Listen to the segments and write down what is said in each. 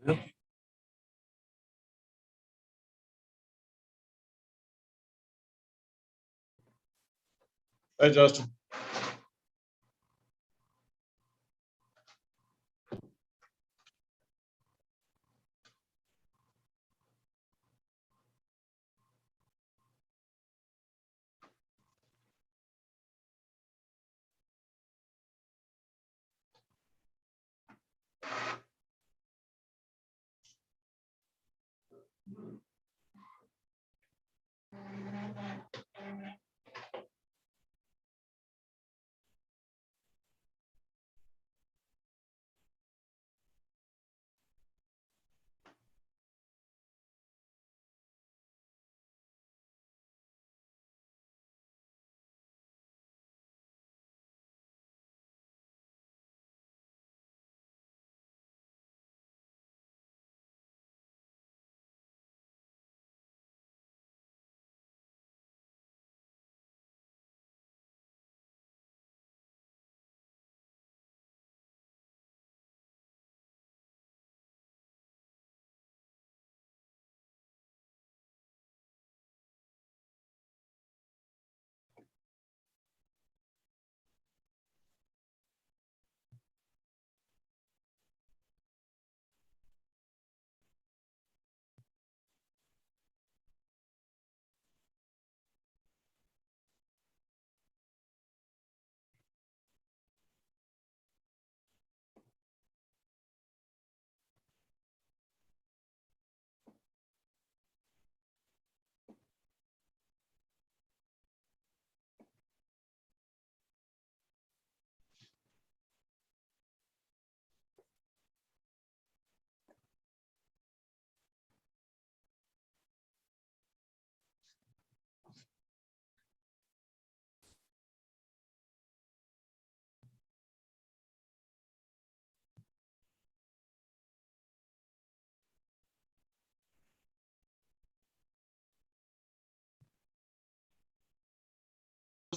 Well, Hey, Justin.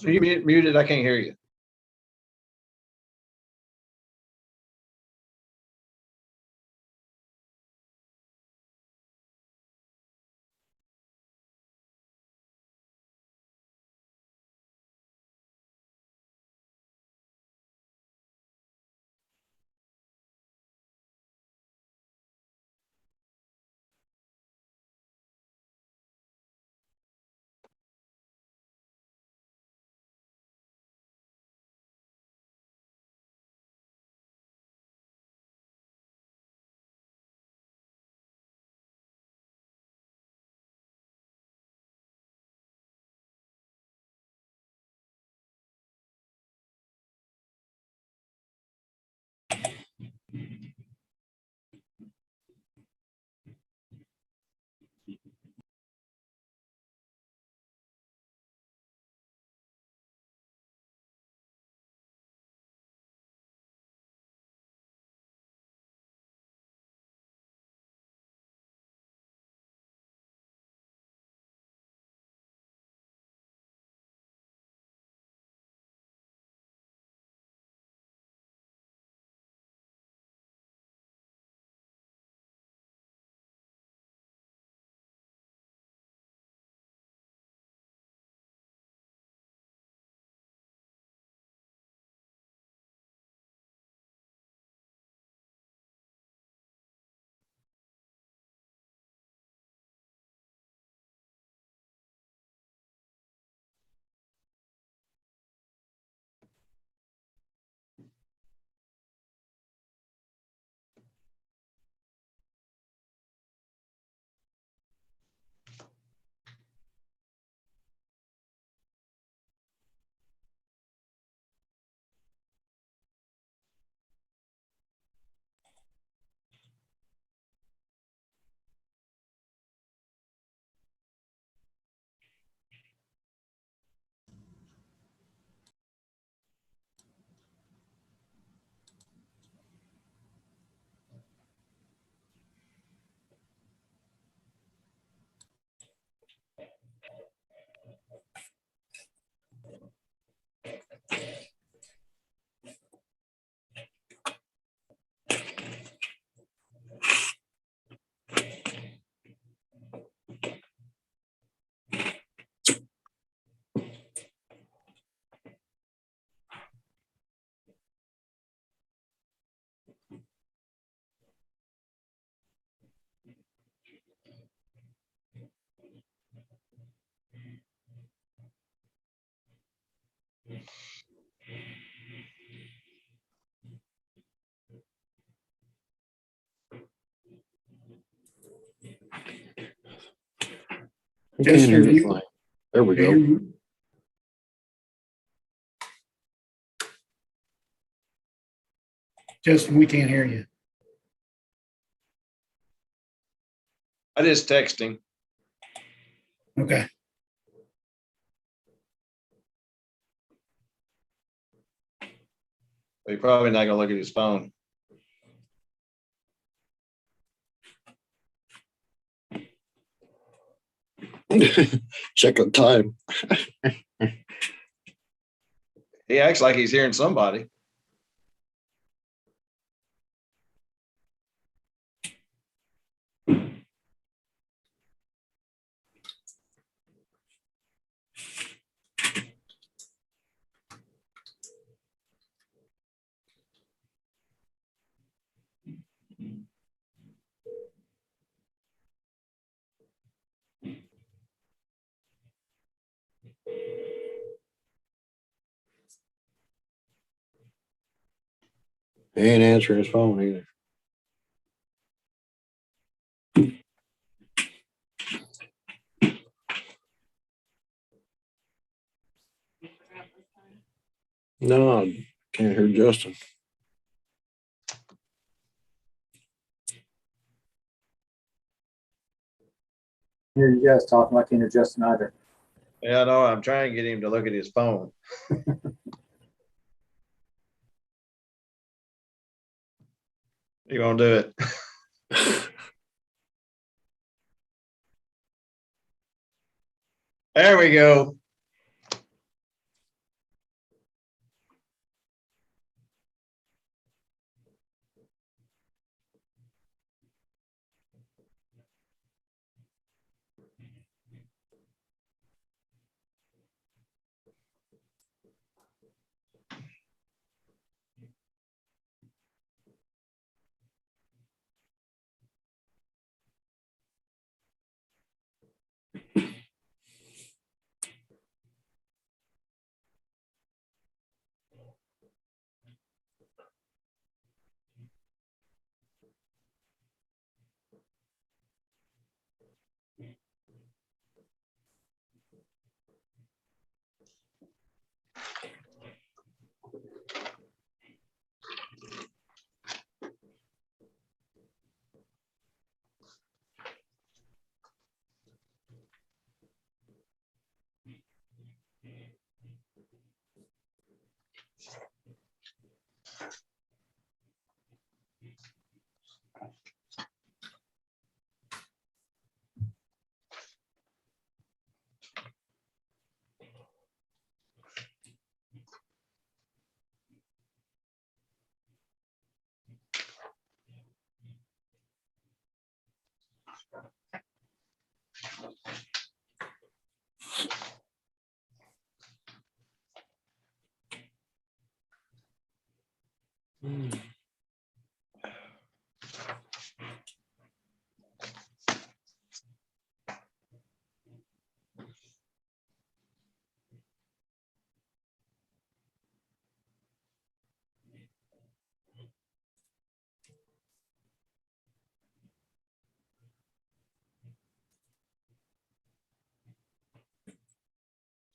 You muted, I can't hear you. I can't hear this line. There we go. Justin, we can't hear you. I just text him. Okay. But he probably not gonna look at his phone. Check the time. He acts like he's hearing somebody. He ain't answering his phone either. No, I can't hear Justin. Hear you guys talking, I can't hear Justin either. Yeah, no, I'm trying to get him to look at his phone. You gonna do it? There we go.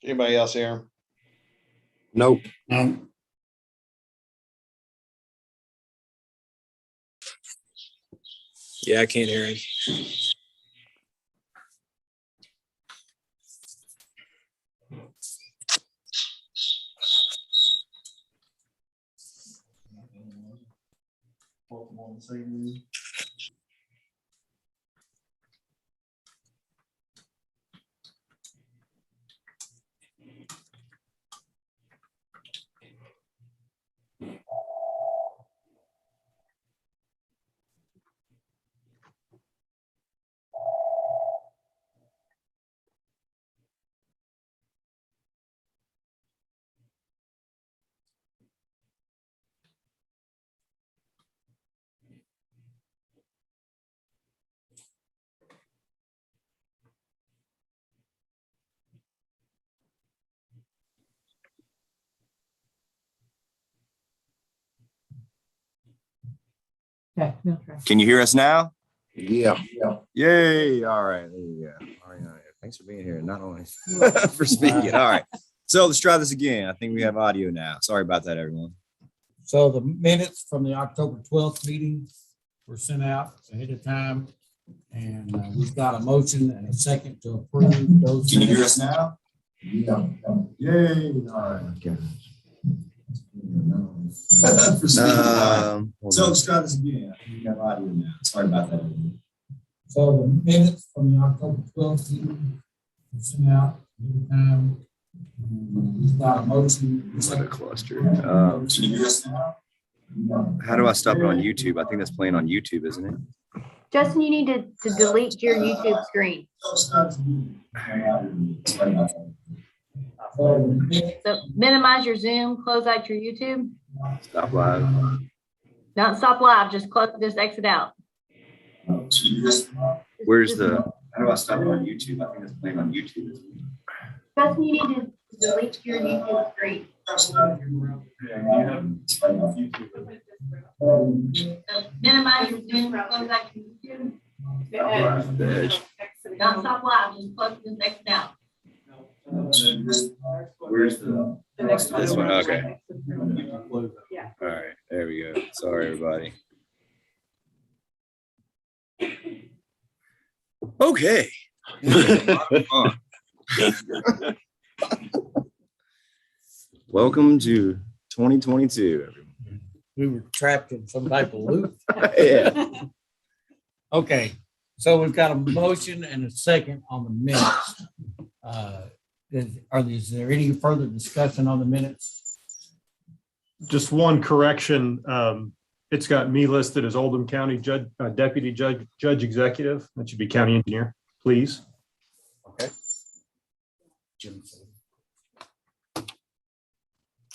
Anybody else hear him? Nope. No. Yeah, I can't hear him. Okay, no try. Can you hear us now? Yeah. Yay. All right. There you go. All right. Thanks for being here. Not only for speaking. All right. So let's try this again. I think we have audio now. Sorry about that, everyone. So the minutes from the October 12th meeting were sent out ahead of time. And we've got a motion and a second to approve those. Can you hear us minutes. now? Yeah. Yay. All right. Okay. So let's try this again. I think we have audio now. Sorry about that. So the minutes from the October 12th meeting were sent out ahead of time. And we've got a motion. It's like a cluster. Can you hear us now? How do I stop it on YouTube? I think that's playing on YouTube, isn't it? Justin, you need to delete your YouTube screen. So minimize your Zoom, close out your YouTube. Stop live. Not stop live, just exit out. Where's the, how do I stop it on YouTube? I think that's playing on YouTube, isn't it? Justin, you need to delete your YouTube screen. So minimize your Zoom, close out your YouTube. Not stop live, just exit out. Where's the next this one? Okay. Yeah. All right. There we go. Sorry, everybody. Okay. Welcome to 2022, everyone. We were trapped in some type of loop. Yeah. Okay, so we've got a motion and a second on the minutes. Is there any further discussion on the minutes? Just one correction. It's got me listed as Oldham County Judge, Deputy Judge Executive. That should be County Engineer, please. Okay.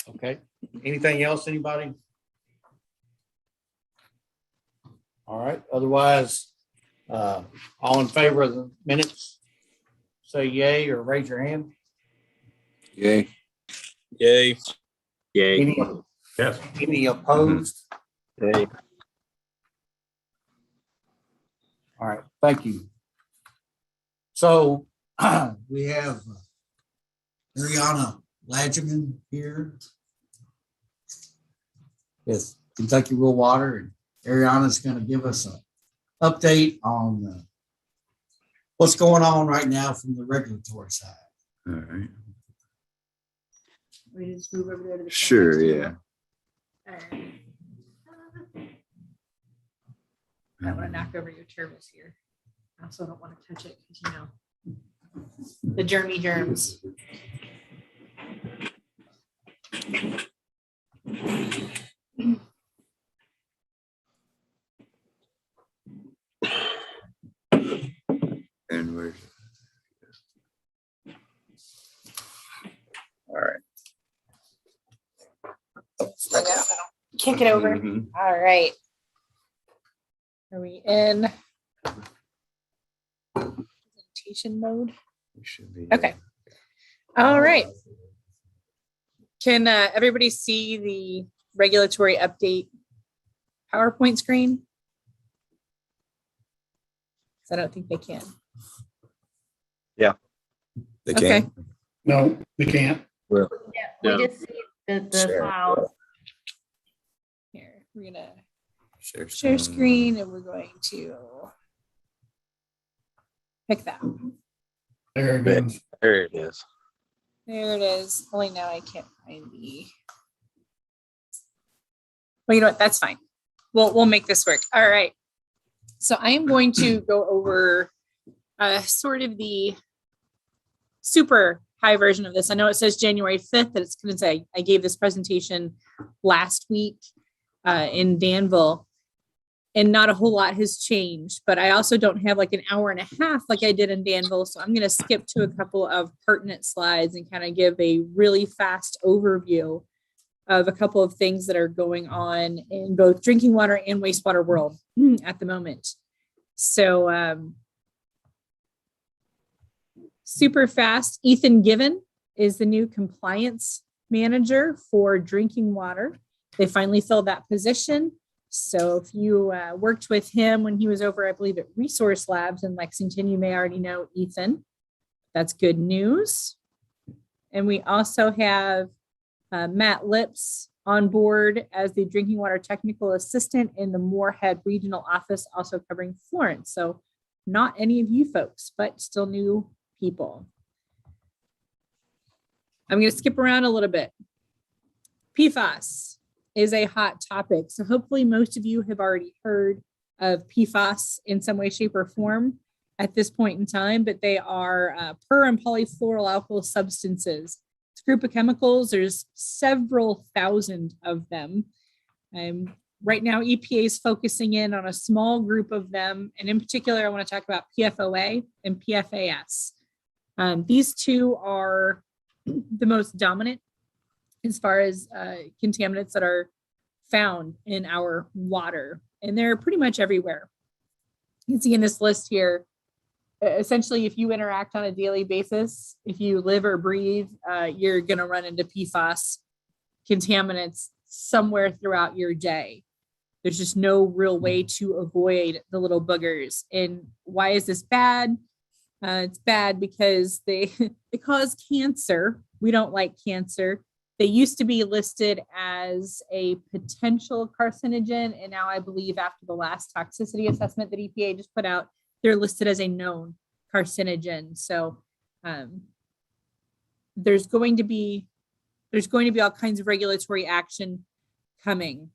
Okay, anything else, anybody? All right, otherwise, all in favor of the minutes, say yay or raise your hand. Yay. Yay. Yay. Yes. Any opposed? Yay. All right, thank you. So we have Ariana Ladgeman here with Kentucky Rural Water, and Ariana's going to give us an update on what's going on right now from the regulatory side. All right. We just move over there to the. Sure. Yeah. I don't want to knock over your service here. I also don't want to touch it because the germy germs. And we're all right. Kick it over. Mhm. All right. Are we in presentation mode? We should be. Okay. All right. Can everybody see the regulatory update PowerPoint screen? 'Cause I don't think they can. They Okay. can. No, we can't. Yeah, Yeah. we just see the Sure. files. Here, we're gonna Share share screen and we're going to pick that. There it goes. There it is. There it is. Only now I can't find the. Well, you know what? That's fine. We'll make this work. All right. So I am going to go over sort of the super high version of this. I know it says January 5th, that it's going to say I gave this presentation last week in Danville, and not a whole lot has changed, but I also don't have like an hour and a half like I did in Danville. So I'm going to skip to a couple of pertinent slides and kind of give a really fast overview of a couple of things that are going on in both drinking water and wastewater world at the moment. So super fast, Ethan Given is the new compliance manager for drinking water. They finally filled that position. So if you worked with him when he was over, I believe, at Resource Labs in Lexington, you may already know Ethan. That's good news. And we also have Matt Lips on board as the drinking water technical assistant in the Moorhead Regional Office, also covering Florence. So not any of you folks, but still new people. I'm going to skip around a little bit. PFAS is a hot topic. So hopefully most of you have already heard of PFAS in some way, shape, or form at this point in time, but they are per and polyfluoroalkyl substances. It's a group of chemicals. There's several thousand of them. Right now, EPA is focusing in on a small group of them. And in particular, I want to talk about PFOA and PFAS. These two are the most dominant as far as contaminants that are found in our water. And they're pretty much everywhere. You can see in this list here, essentially, if you interact on a daily basis, if you live or breathe, you're going to run into PFAS contaminants somewhere throughout your day. There's just no real way to avoid the little boogers. And why is this bad? It's bad because they cause cancer. We don't like cancer. They used to be listed as a potential carcinogen. And now I believe after the last toxicity assessment that EPA just put out, they're listed as a known carcinogen. So there's going to be all kinds of regulatory action coming.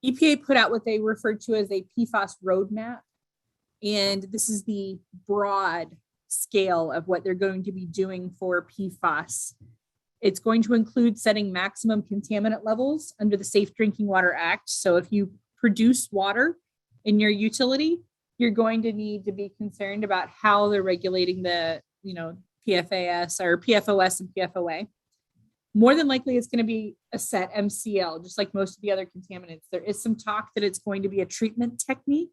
EPA put out what they referred to as a Pfos Road Map. And this is the broad scale of what they're going to be doing for PFAS. It's going to include setting maximum contaminant levels under the Safe Drinking Water Act. So if you produce water in your utility, you're going to need to be concerned about how they're regulating the, PFAS or PFOS and PFOA. More than likely, it's going to be a set MCL, just like most of the other contaminants. There is some talk that it's going to be a treatment technique,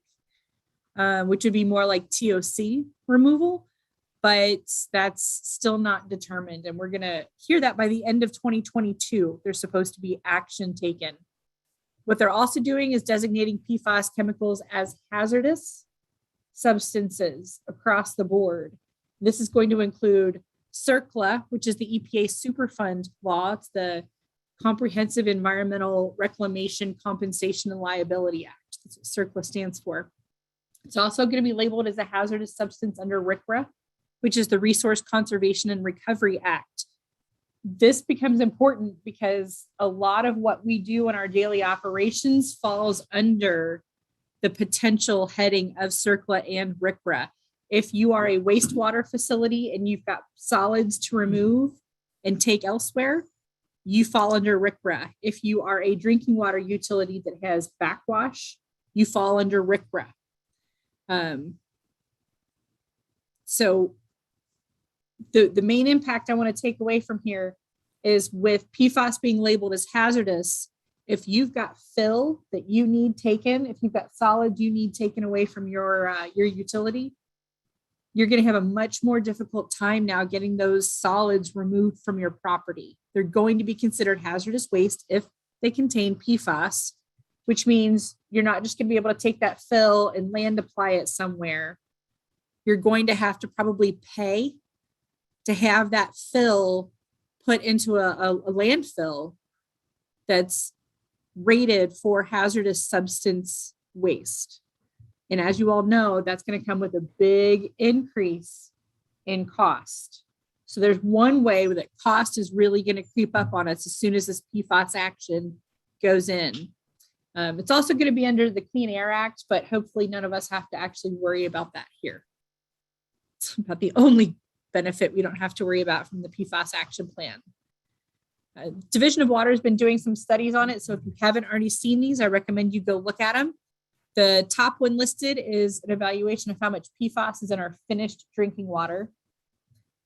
which would be more like TOC removal, but that's still not determined. And we're going to hear that by the end of 2022, there's supposed to be action taken. What they're also doing is designating PFAS chemicals as hazardous substances across the board. This is going to include CERCLA, which is the EPA Superfund law. It's the Comprehensive Environmental Reclamation, Compensation, and Liability Act. That's what CERCLA stands for. It's also going to be labeled as a hazardous substance under RCRA, which is the Resource Conservation and Recovery Act. This becomes important because a lot of what we do in our daily operations falls under the potential heading of CERCLA and RCRA. If you are a wastewater facility and you've got solids to remove and take elsewhere, you fall under RCRA. If you are a drinking water utility that has backwash, you fall under RCRA. So the main impact I want to take away from here is with PFAS being labeled as hazardous, if you've got fill that you need taken, if you've got solids you need taken away from your utility, you're going to have a much more difficult time now getting those solids removed from your property. They're going to be considered hazardous waste if they contain PFAS, which means you're not just going to be able to take that fill and land apply it somewhere. You're going to have to probably pay to have that fill put into a landfill that's rated for hazardous substance waste. And as you all know, that's going to come with a big increase in cost. So there's one way that cost is really going to creep up on us as soon as this PFAS action goes in. It's also going to be under the Clean Air Act, but hopefully none of us have to actually worry about that here. It's about the only benefit we don't have to worry about from the PFAS action plan. Division of Water has been doing some studies on it. So if you haven't already seen these, I recommend you go look at them. The top one listed is an evaluation of how much PFAS is in our finished drinking water.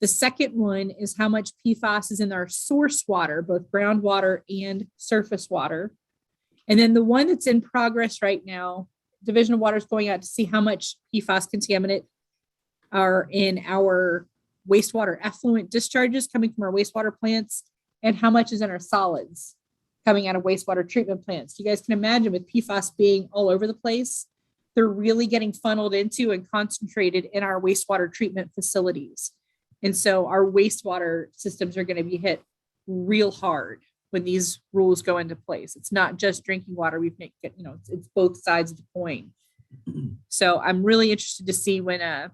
The second one is how much PFAS is in our source water, both groundwater and surface water. And then the one that's in progress right now, Division of Water is going out to see how much PFAS contaminant are in our wastewater effluent discharges coming from our wastewater plants and how much is in our solids. coming out of wastewater treatment plants. You guys can imagine with PFAS being all over the place, they're really getting funneled into and concentrated in our wastewater treatment facilities. And so our wastewater systems are going to be hit real hard when these rules go into place. It's not just drinking water. It's both sides of the coin. So I'm really interested to see when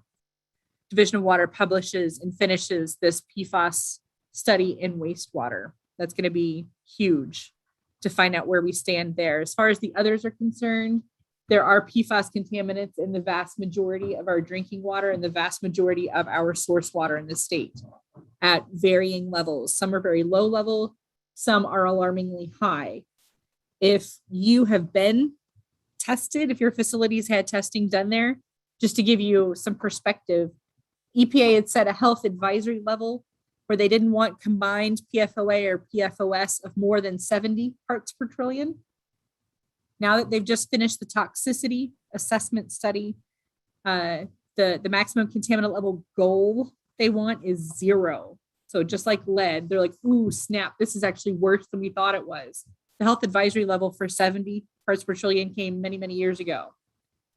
Division of Water publishes and finishes this PFAS study in wastewater. That's going to be huge to find out where we stand there. As far as the others are concerned, there are PFAS contaminants in the vast majority of our drinking water and the vast majority of our source water in the state at varying levels. Some are very low level, some are alarmingly high. If you have been tested, if your facilities had testing done there, just to give you some perspective, EPA had set a health advisory level where they didn't want combined PFOA or PFOS of more than 70 parts per trillion. Now that they've just finished the toxicity assessment study, the maximum contaminant level goal they want is 0. So just like lead, they're like, ooh, snap, this is actually worse than we thought it was. The health advisory level for 70 parts per trillion came many, many years ago.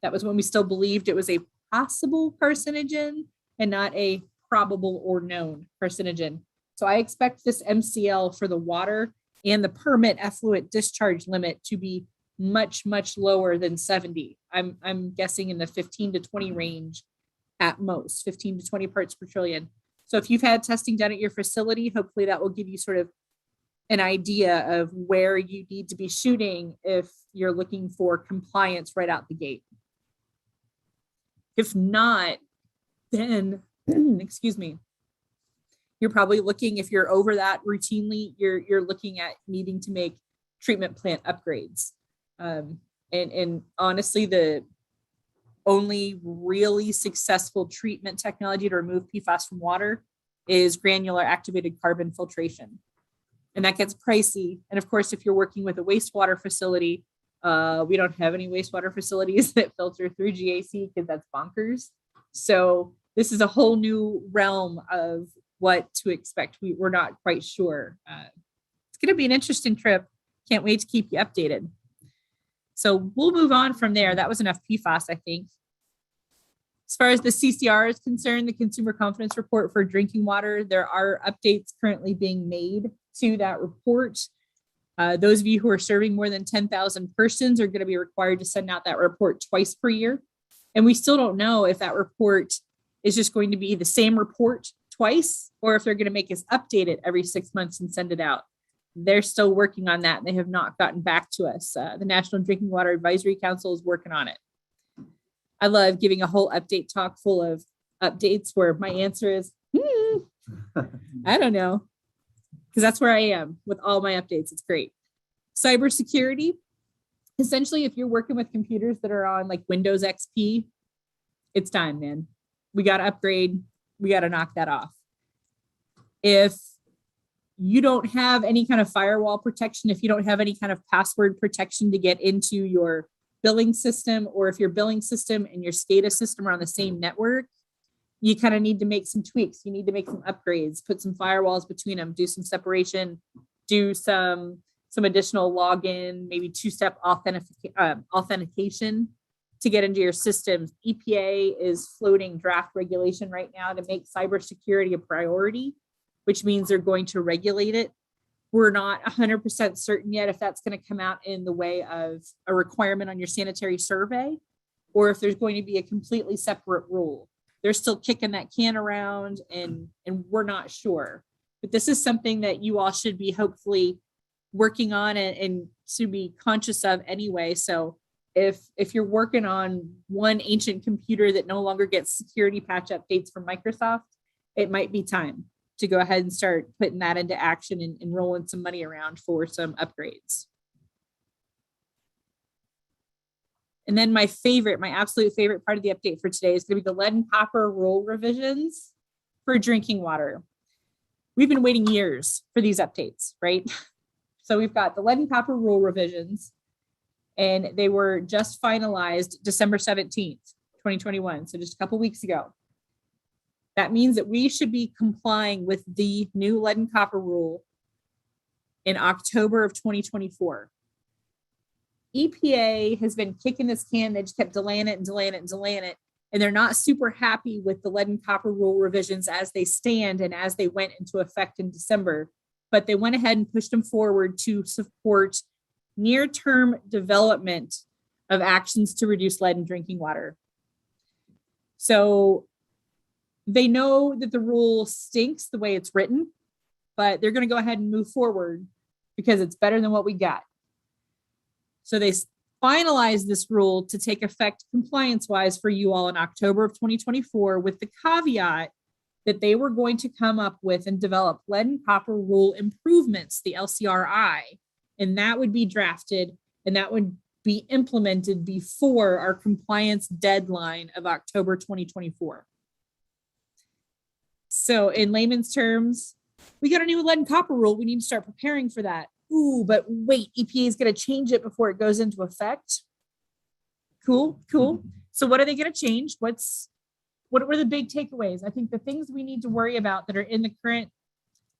That was when we still believed it was a possible carcinogen and not a probable or known carcinogen. So I expect this MCL for the water and the permit effluent discharge limit to be much, much lower than 70. I'm guessing in the 15 to 20 range at most, 15 to 20 parts per trillion. So if you've had testing done at your facility, hopefully that will give you sort of an idea of where you need to be shooting if you're looking for compliance right out the gate. If not, then, excuse me, you're probably looking, if you're over that routinely, you're looking at needing to make treatment plant upgrades. And honestly, the only really successful treatment technology to remove PFAS from water is granular activated carbon filtration. And that gets pricey. And of course, if you're working with a wastewater facility, we don't have any wastewater facilities that filter through GAC because that's bonkers. So this is a whole new realm of what to expect. We're not quite sure. It's going to be an interesting trip. Can't wait to keep you updated. So we'll move on from there. That was enough PFAS, I think. As far as the CCR is concerned, the Consumer Confidence Report for drinking water, there are updates currently being made to that report. Those of you who are serving more than 10,000 persons are going to be required to send out that report twice per year. And we still don't know if that report is just going to be the same report twice, or if they're going to make us update it every 6 months and send it out. They're still working on that, and they have not gotten back to us. The National Drinking Water Advisory Council is working on it. I love giving a whole update talk full of updates where my answer is, I don't know, because that's where I am with all my updates. It's great. Cybersecurity. Essentially, if you're working with computers that are on like Windows XP, it's time, man. We got to upgrade. We got to knock that off. If you don't have any kind of firewall protection, if you don't have any kind of password protection to get into your billing system, or if your billing system and your SCADA system are on the same network, you kind of need to make some tweaks. You need to make some upgrades, put some firewalls between them, do some separation, do some additional login, maybe two-step authentication to get into your systems. EPA is floating draft regulation right now to make cybersecurity a priority, which means they're going to regulate it. We're not 100% certain yet if that's going to come out in the way of a requirement on your sanitary survey, or if there's going to be a completely separate rule. They're still kicking that can around, and we're not sure. But this is something that you all should be hopefully working on and should be conscious of anyway. So if you're working on one ancient computer that no longer gets security patch updates from Microsoft, it might be time to go ahead and start putting that into action and rolling some money around for some upgrades. And then my absolute favorite part of the update for today is going to be the lead and copper rule revisions for drinking water. We've been waiting years for these updates, right? So we've got the lead and copper rule revisions, and they were just finalized December 17th, 2021. So just a couple weeks ago. That means that we should be complying with the new lead and copper rule in October of 2024. EPA has been kicking this can. They just kept delaying it and delaying it and delaying it. And they're not super happy with the lead and copper rule revisions as they stand and as they went into effect in December. But they went ahead and pushed them forward to support near-term development of actions to reduce lead in drinking water. So they know that the rule stinks the way it's written, but they're going to go ahead and move forward because it's better than what we got. So they finalized this rule to take effect compliance-wise for you all in October of 2024 with the caveat that they were going to come up with and develop lead and copper rule improvements, the LCRI, and that would be drafted and that would be implemented before our compliance deadline of October 2024. So in layman's terms, we got a new lead and copper rule. We need to start preparing for that. Ooh, but wait, EPA is going to change it before it goes into effect. Cool. So what are they going to change? What are the big takeaways? I think the things we need to worry about that are in the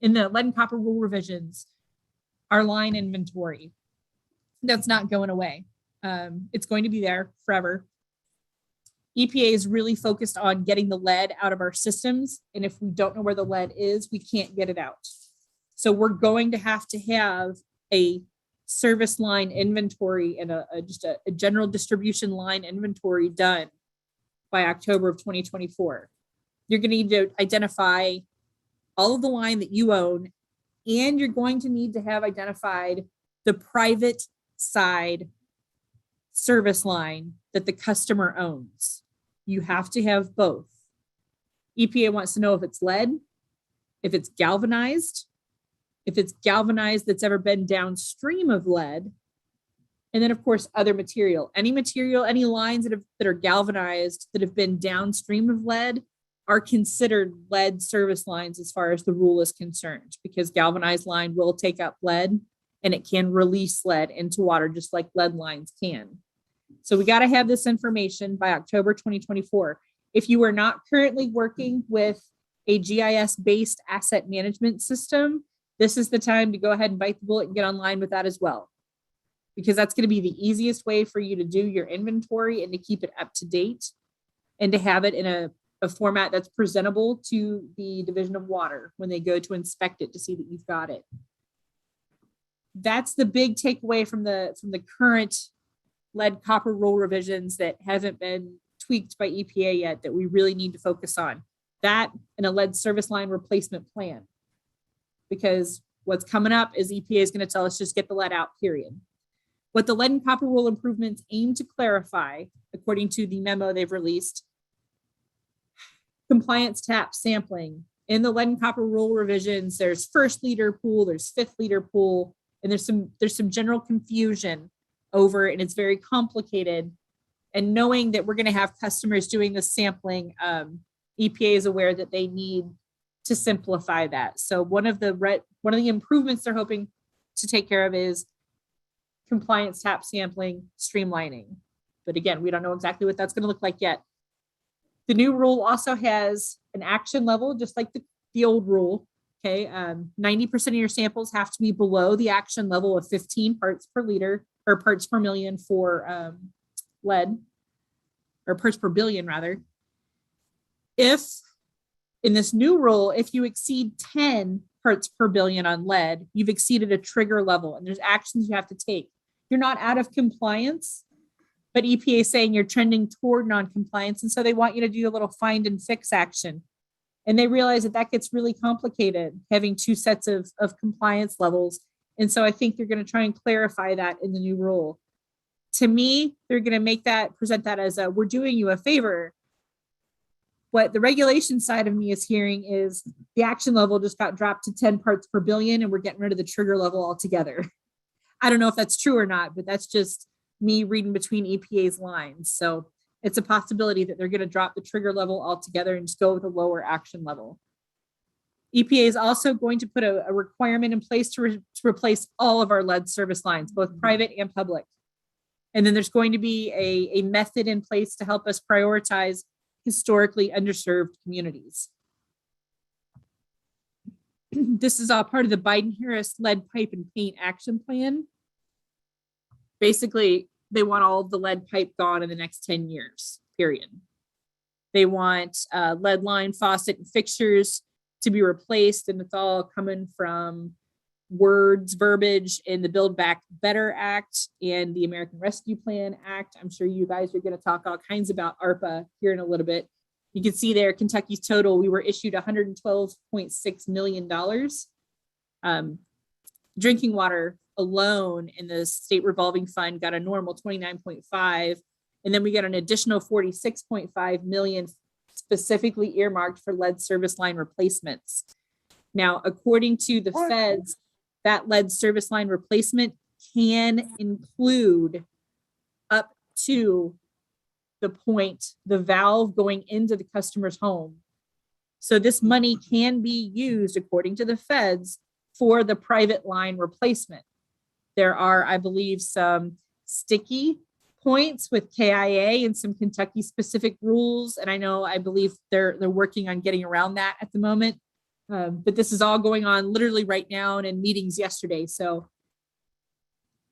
lead and copper rule revisions are line inventory. That's not going away. It's going to be there forever. EPA is really focused on getting the lead out of our systems. And if we don't know where the lead is, we can't get it out. So we're going to have a service line inventory and just a general distribution line inventory done by October of 2024. You're going to need to identify all of the line that you own, and you're going to need to have identified the private side service line that the customer owns. You have to have both. EPA wants to know if it's lead, if it's galvanized that's ever been downstream of lead, and then of course other material. Any lines that are galvanized that have been downstream of lead are considered lead service lines as far as the rule is concerned, because galvanized line will take up lead and it can release lead into water just like lead lines can. So we got to have this information by October 2024. If you are not currently working with a GIS-based asset management system, this is the time to go ahead and bite the bullet and get online with that as well, because that's going to be the easiest way for you to do your inventory and to keep it up to date and to have it in a format that's presentable to the Division of Water when they go to inspect it to see that you've got it. That's the big takeaway from the current lead copper rule revisions that haven't been tweaked by EPA yet that we really need to focus on. That and a lead service line replacement plan. Because what's coming up is EPA is going to tell us just get the lead out, period. What the lead and copper rule improvements aim to clarify, according to the memo they've released, compliance tap sampling. In the lead and copper rule revisions, there's first liter pool, there's fifth liter pool, and there's some general confusion over, and it's very complicated. And knowing that we're going to have customers doing the sampling, EPA is aware that they need to simplify that. So one of the improvements they're hoping to take care of is compliance tap sampling streamlining. But again, we don't know exactly what that's going to look like yet. The new rule also has an action level, just like the old rule. Okay, 90% of your samples have to be below the action level of 15 parts per liter, or parts per million for lead, or parts per billion rather. If in this new rule, if you exceed 10 parts per billion on lead, you've exceeded a trigger level and there's actions you have to take. You're not out of compliance, but EPA is saying you're trending toward non-compliance. And so they want you to do a little find and fix action. And they realize that gets really complicated, having two sets of compliance levels. And so I think they're going to try and clarify that in the new rule. To me, they're going to present that as we're doing you a favor. What the regulation side of me is hearing is the action level just got dropped to 10 parts per billion and we're getting rid of the trigger level altogether. I don't know if that's true or not, but that's just me reading between EPA's lines. So it's a possibility that they're going to drop the trigger level altogether and just go with a lower action level. EPA is also going to put a requirement in place to replace all of our lead service lines, both private and public. And then there's going to be a method in place to help us prioritize historically underserved communities. this is all part of the Biden-Harris lead pipe and paint action plan. Basically, they want all of the lead pipe gone in the next 10 years, period. They want lead line, faucet, and fixtures to be replaced, and it's all coming from verbiage in the Build Back Better Act and the American Rescue Plan Act. I'm sure you guys are going to talk all kinds about ARPA here in a little bit. You can see there, Kentucky's total, we were issued $112.6 million. Drinking water alone in the state revolving fund got a normal 29.5, and then we got an additional 46.5 million specifically earmarked for lead service line replacements. Now, according to the feds, that lead service line replacement can include up to the point, the valve going into the customer's home. So this money can be used, according to the feds, for the private line replacement. There are, I believe, some sticky points with KIA and some Kentucky specific rules. And I believe they're working on getting around that at the moment. But this is all going on literally right now and in meetings yesterday. So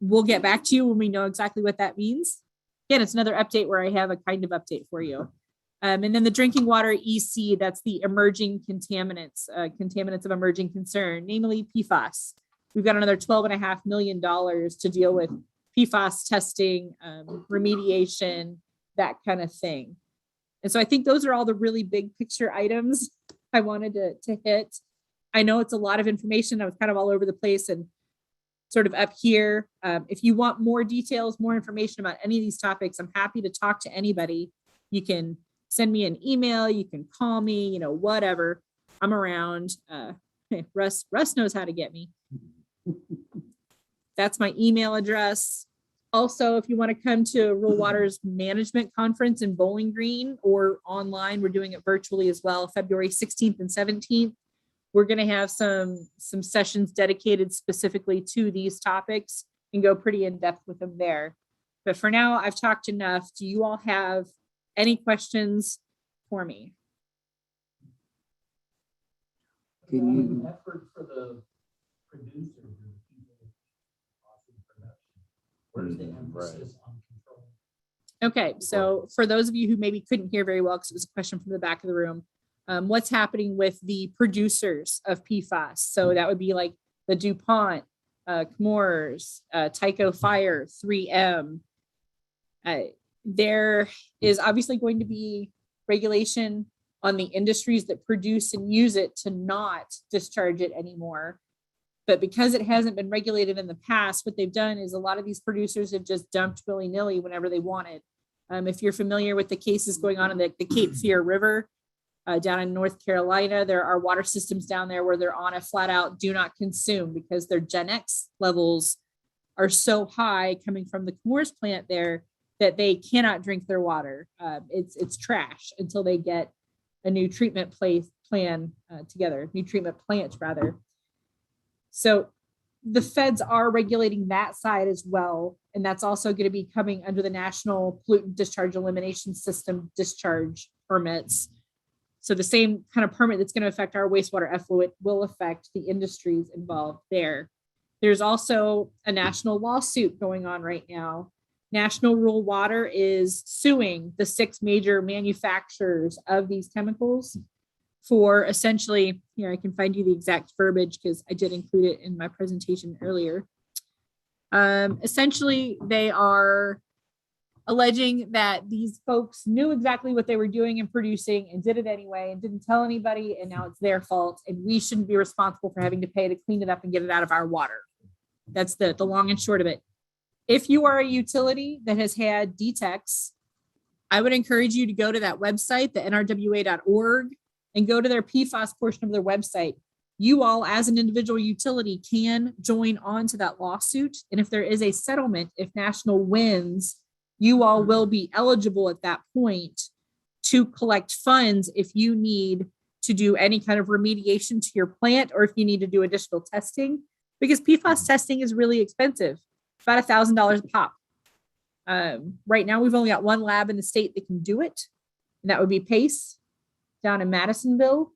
we'll get back to you when we know exactly what that means. Again, it's another update where I have a kind of update for you. And then the drinking water EC, that's the emerging contaminants, contaminants of emerging concern, namely PFAS. We've got another $12.5 million to deal with PFAS testing, remediation, that kind of thing. And so I think those are all the really big picture items I wanted to hit. I know it's a lot of information. I was kind of all over the place and sort of up here. If you want more details, more information about any of these topics, I'm happy to talk to anybody. You can send me an email, you can call me, whatever. I'm around. Russ knows how to get me. That's my email address. Also, if you want to come to Rural Water's Management Conference in Bowling Green or online, we're doing it virtually as well, February 16th and 17th. We're going to have some sessions dedicated specifically to these topics and go pretty in depth with them there. But for now, I've talked enough. Do you all have any questions for me? Can you, Effort for the producers or people in production. Where's the emphasis on control? Okay, so for those of you who maybe couldn't hear very well, because it was a question from the back of the room, what's happening with the producers of PFAS? So that would be like the DuPont, Chemours, Tyco Fire, 3M. There is obviously going to be regulation on the industries that produce and use it to not discharge it anymore. But because it hasn't been regulated in the past, what they've done is a lot of these producers have just dumped willy-nilly whenever they wanted. If you're familiar with the cases going on in the Cape Fear River down in North Carolina, there are water systems down there where they're on a flat out do not consume because their Gen X levels are so high coming from the Chemours plant there that they cannot drink their water. It's trash until they get a new treatment plan together, new treatment plant rather. So the feds are regulating that side as well. And that's also going to be coming under the National Pollutant Discharge Elimination System discharge permits. So the same kind of permit that's going to affect our wastewater effluent will affect the industries involved there. There's also a national lawsuit going on right now. National Rural Water is suing the 6 major manufacturers of these chemicals for essentially, here I can find you the exact verbiage because I did include it in my presentation earlier. Essentially, they are alleging that these folks knew exactly what they were doing and producing and did it anyway and didn't tell anybody, and now it's their fault and we shouldn't be responsible for having to pay to clean it up and get it out of our water. That's the long and short of it. If you are a utility that has had DTECs, I would encourage you to go to that website, the nrwa.org, and go to their PFAS portion of their website. You all, as an individual utility, can join on to that lawsuit. And if there is a settlement, if National wins, you all will be eligible at that point to collect funds if you need to do any kind of remediation to your plant or if you need to do additional testing, because PFAS testing is really expensive. About $1,000 a pop. Right now, we've only got one lab in the state that can do it, and that would be PACE down in Madisonville.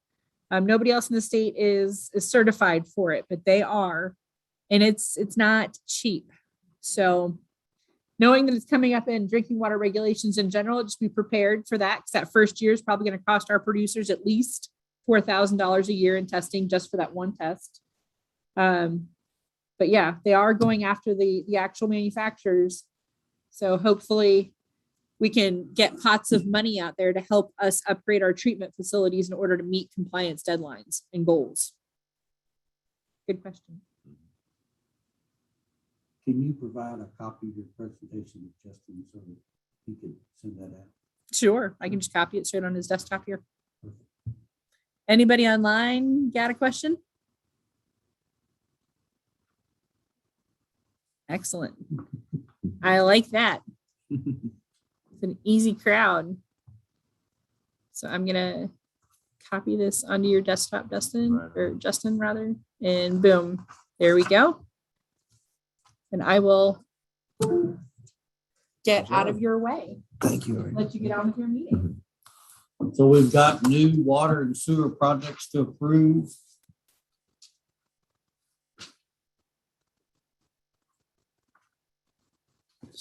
Nobody else in the state is certified for it, but they are, and it's not cheap. So knowing that it's coming up in drinking water regulations in general, just be prepared for that, because that first year is probably going to cost our producers at least $4,000 a year in testing just for that one test. But yeah, they are going after the actual manufacturers. So hopefully we can get pots of money out there to help us upgrade our treatment facilities in order to meet compliance deadlines and goals. Good question. Can you provide a copy of your presentation to Justin so that he can send that out? Sure, I can just copy it straight on his desktop here. Anybody online got a question? Excellent. I like that. It's an easy crowd. So I'm gonna copy this onto your desktop, Dustin, or Justin rather, and boom, there we go. And I will get out of your way. Thank you. Let you get on with your meeting. So we've got new water and sewer projects to approve.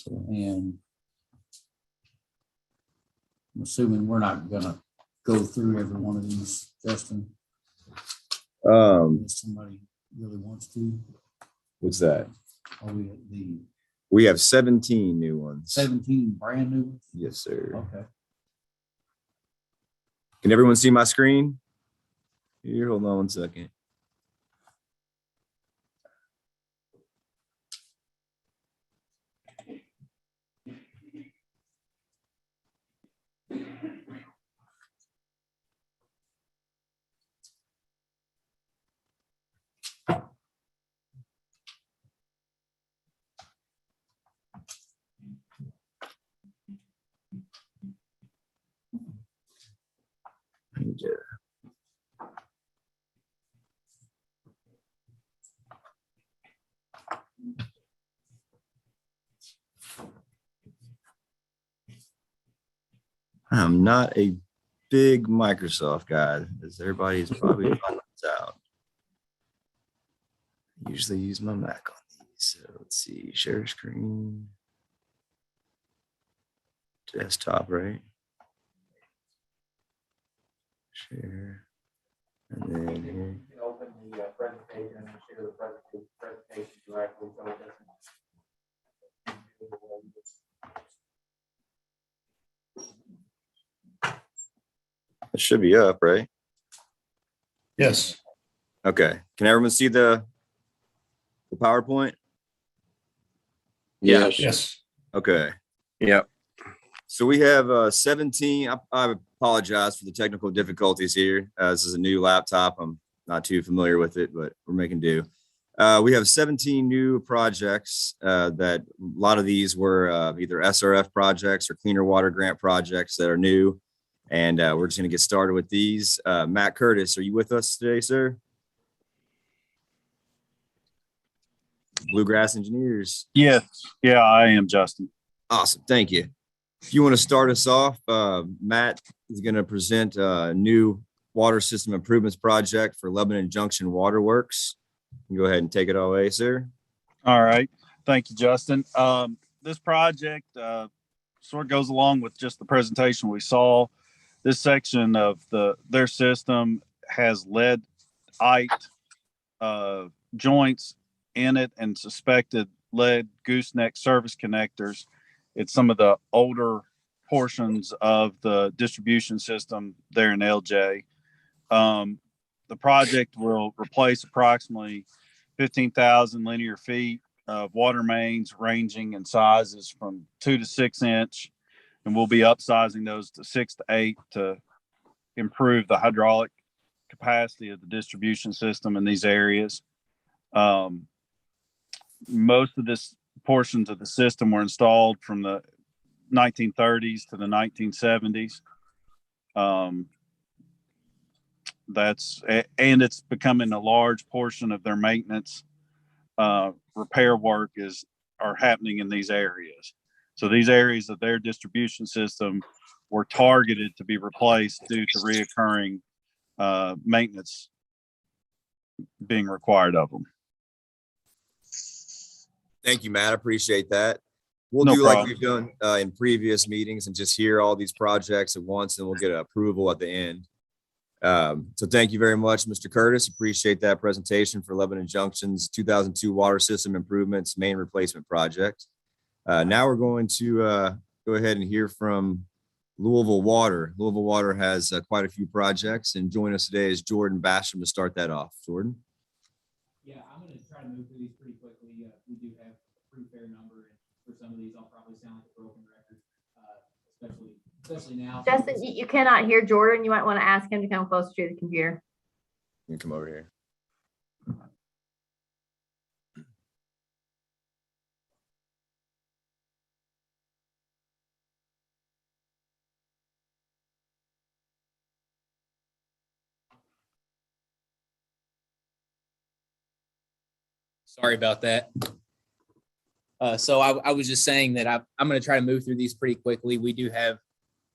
And I'm assuming we're not gonna go through every one of these, Justin, if somebody really wants to. What's that? Are we at the We have 17 new ones. 17 brand new ones? Yes, sir. Okay. Can everyone see my screen? Here, hold on one second. I'm not a big Microsoft guy, as everybody's probably found out. I usually use my Mac on these. So let's see, share screen. Desktop, right? Share. And then here. You can open the presentation and share the presentation directly so it doesn't. It should be up, right? Yes. Okay. Can everyone see the PowerPoint? Yes. Yes. Okay. Yep. So we have 17. I apologize for the technical difficulties here. This is a new laptop. I'm not too familiar with it, but we're making do. We have 17 new projects that a lot of these were either SRF projects or cleaner water grant projects that are new. And we're just going to get started with these. Matt Curtis, are you with us today, sir? Bluegrass Engineers. Yes. Yeah, I am, Justin. Awesome. Thank you. If you want to start us off, Matt is going to present a new water system improvements project for Lebanon Junction Waterworks. You can go ahead and take it away, sir. All right. Thank you, Justin. This project sort of goes along with just the presentation we saw. This section of their system has leadite joints in it and suspected lead gooseneck service connectors. It's some of the older portions of the distribution system there in LJ. The project will replace approximately 15,000 linear feet of water mains ranging in sizes from 2 to 6 inch. And we'll be upsizing those to 6 to 8 to improve the hydraulic capacity of the distribution system in these areas. Most of this portions of the system were installed from the 1930s to the 1970s. And it's becoming a large portion of their maintenance. Repair work are happening in these areas. So these areas of their distribution system were targeted to be replaced due to reoccurring maintenance being required of them. Thank you, Matt. I appreciate that. We'll No do like problem. we've done in previous meetings and just hear all these projects at once, and we'll get an approval at the end. So thank you very much, Mr. Curtis. Appreciate that presentation for Lebanon Junction's 2002 water system improvements main replacement project. Now we're going to go ahead and hear from Louisville Water. Louisville Water has quite a few projects, and joining us today is Jordan Basham to start that off. Jordan. Yeah, I'm gonna try to move through these pretty quickly. We do have a pretty fair number, and for some of these, I'll probably sound like a broken record, especially now. Justin, you cannot hear Jordan. You might want to ask him to come closer to the computer. You can come over here. Sorry about that. So I was just saying that I'm going to try to move through these pretty quickly. We do have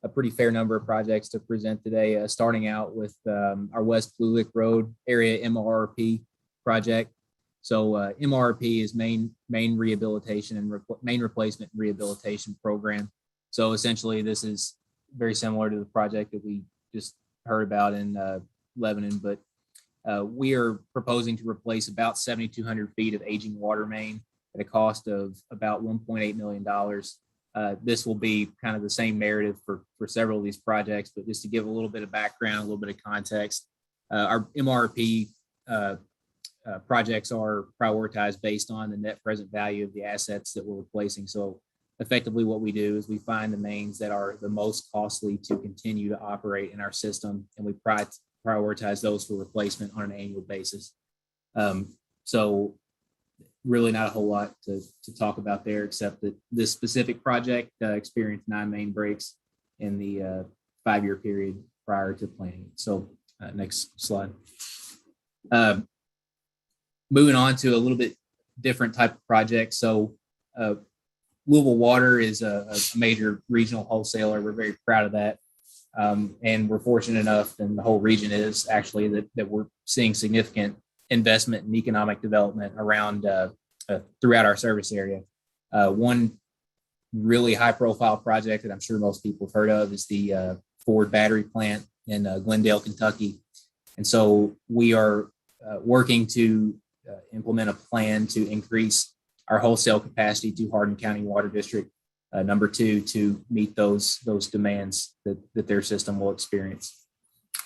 a pretty fair number of projects to present today, starting out with our West Blue Lick Road area Mrrp project. So Mrrp is main rehabilitation and main replacement and rehabilitation program. So essentially, this is very similar to the project that we just heard about in Lebanon, but we are proposing to replace about 7,200 feet of aging water main at a cost of about $1.8 million. This will be kind of the same narrative for several of these projects, but just to give a little bit of background, a little bit of context, our Mrrp projects are prioritized based on the net present value of the assets that we're replacing. So effectively what we do is we find the mains that are the most costly to continue to operate in our system, and we prioritize those for replacement on an annual basis. So really not a whole lot to talk about there, except that this specific project experienced 9 main breaks in the 5-year period prior to planning it. So next slide. Moving on to a little bit different type of project. So Louisville Water is a major regional wholesaler. We're very proud of that. And we're fortunate enough, and the whole region is actually, that we're seeing significant investment and economic development around throughout our service area. One really high profile project that I'm sure most people have heard of is the Ford battery plant in Glendale, Kentucky. And so we are working to implement a plan to increase our wholesale capacity to Hardin County Water District number 2 to meet those demands that their system will experience,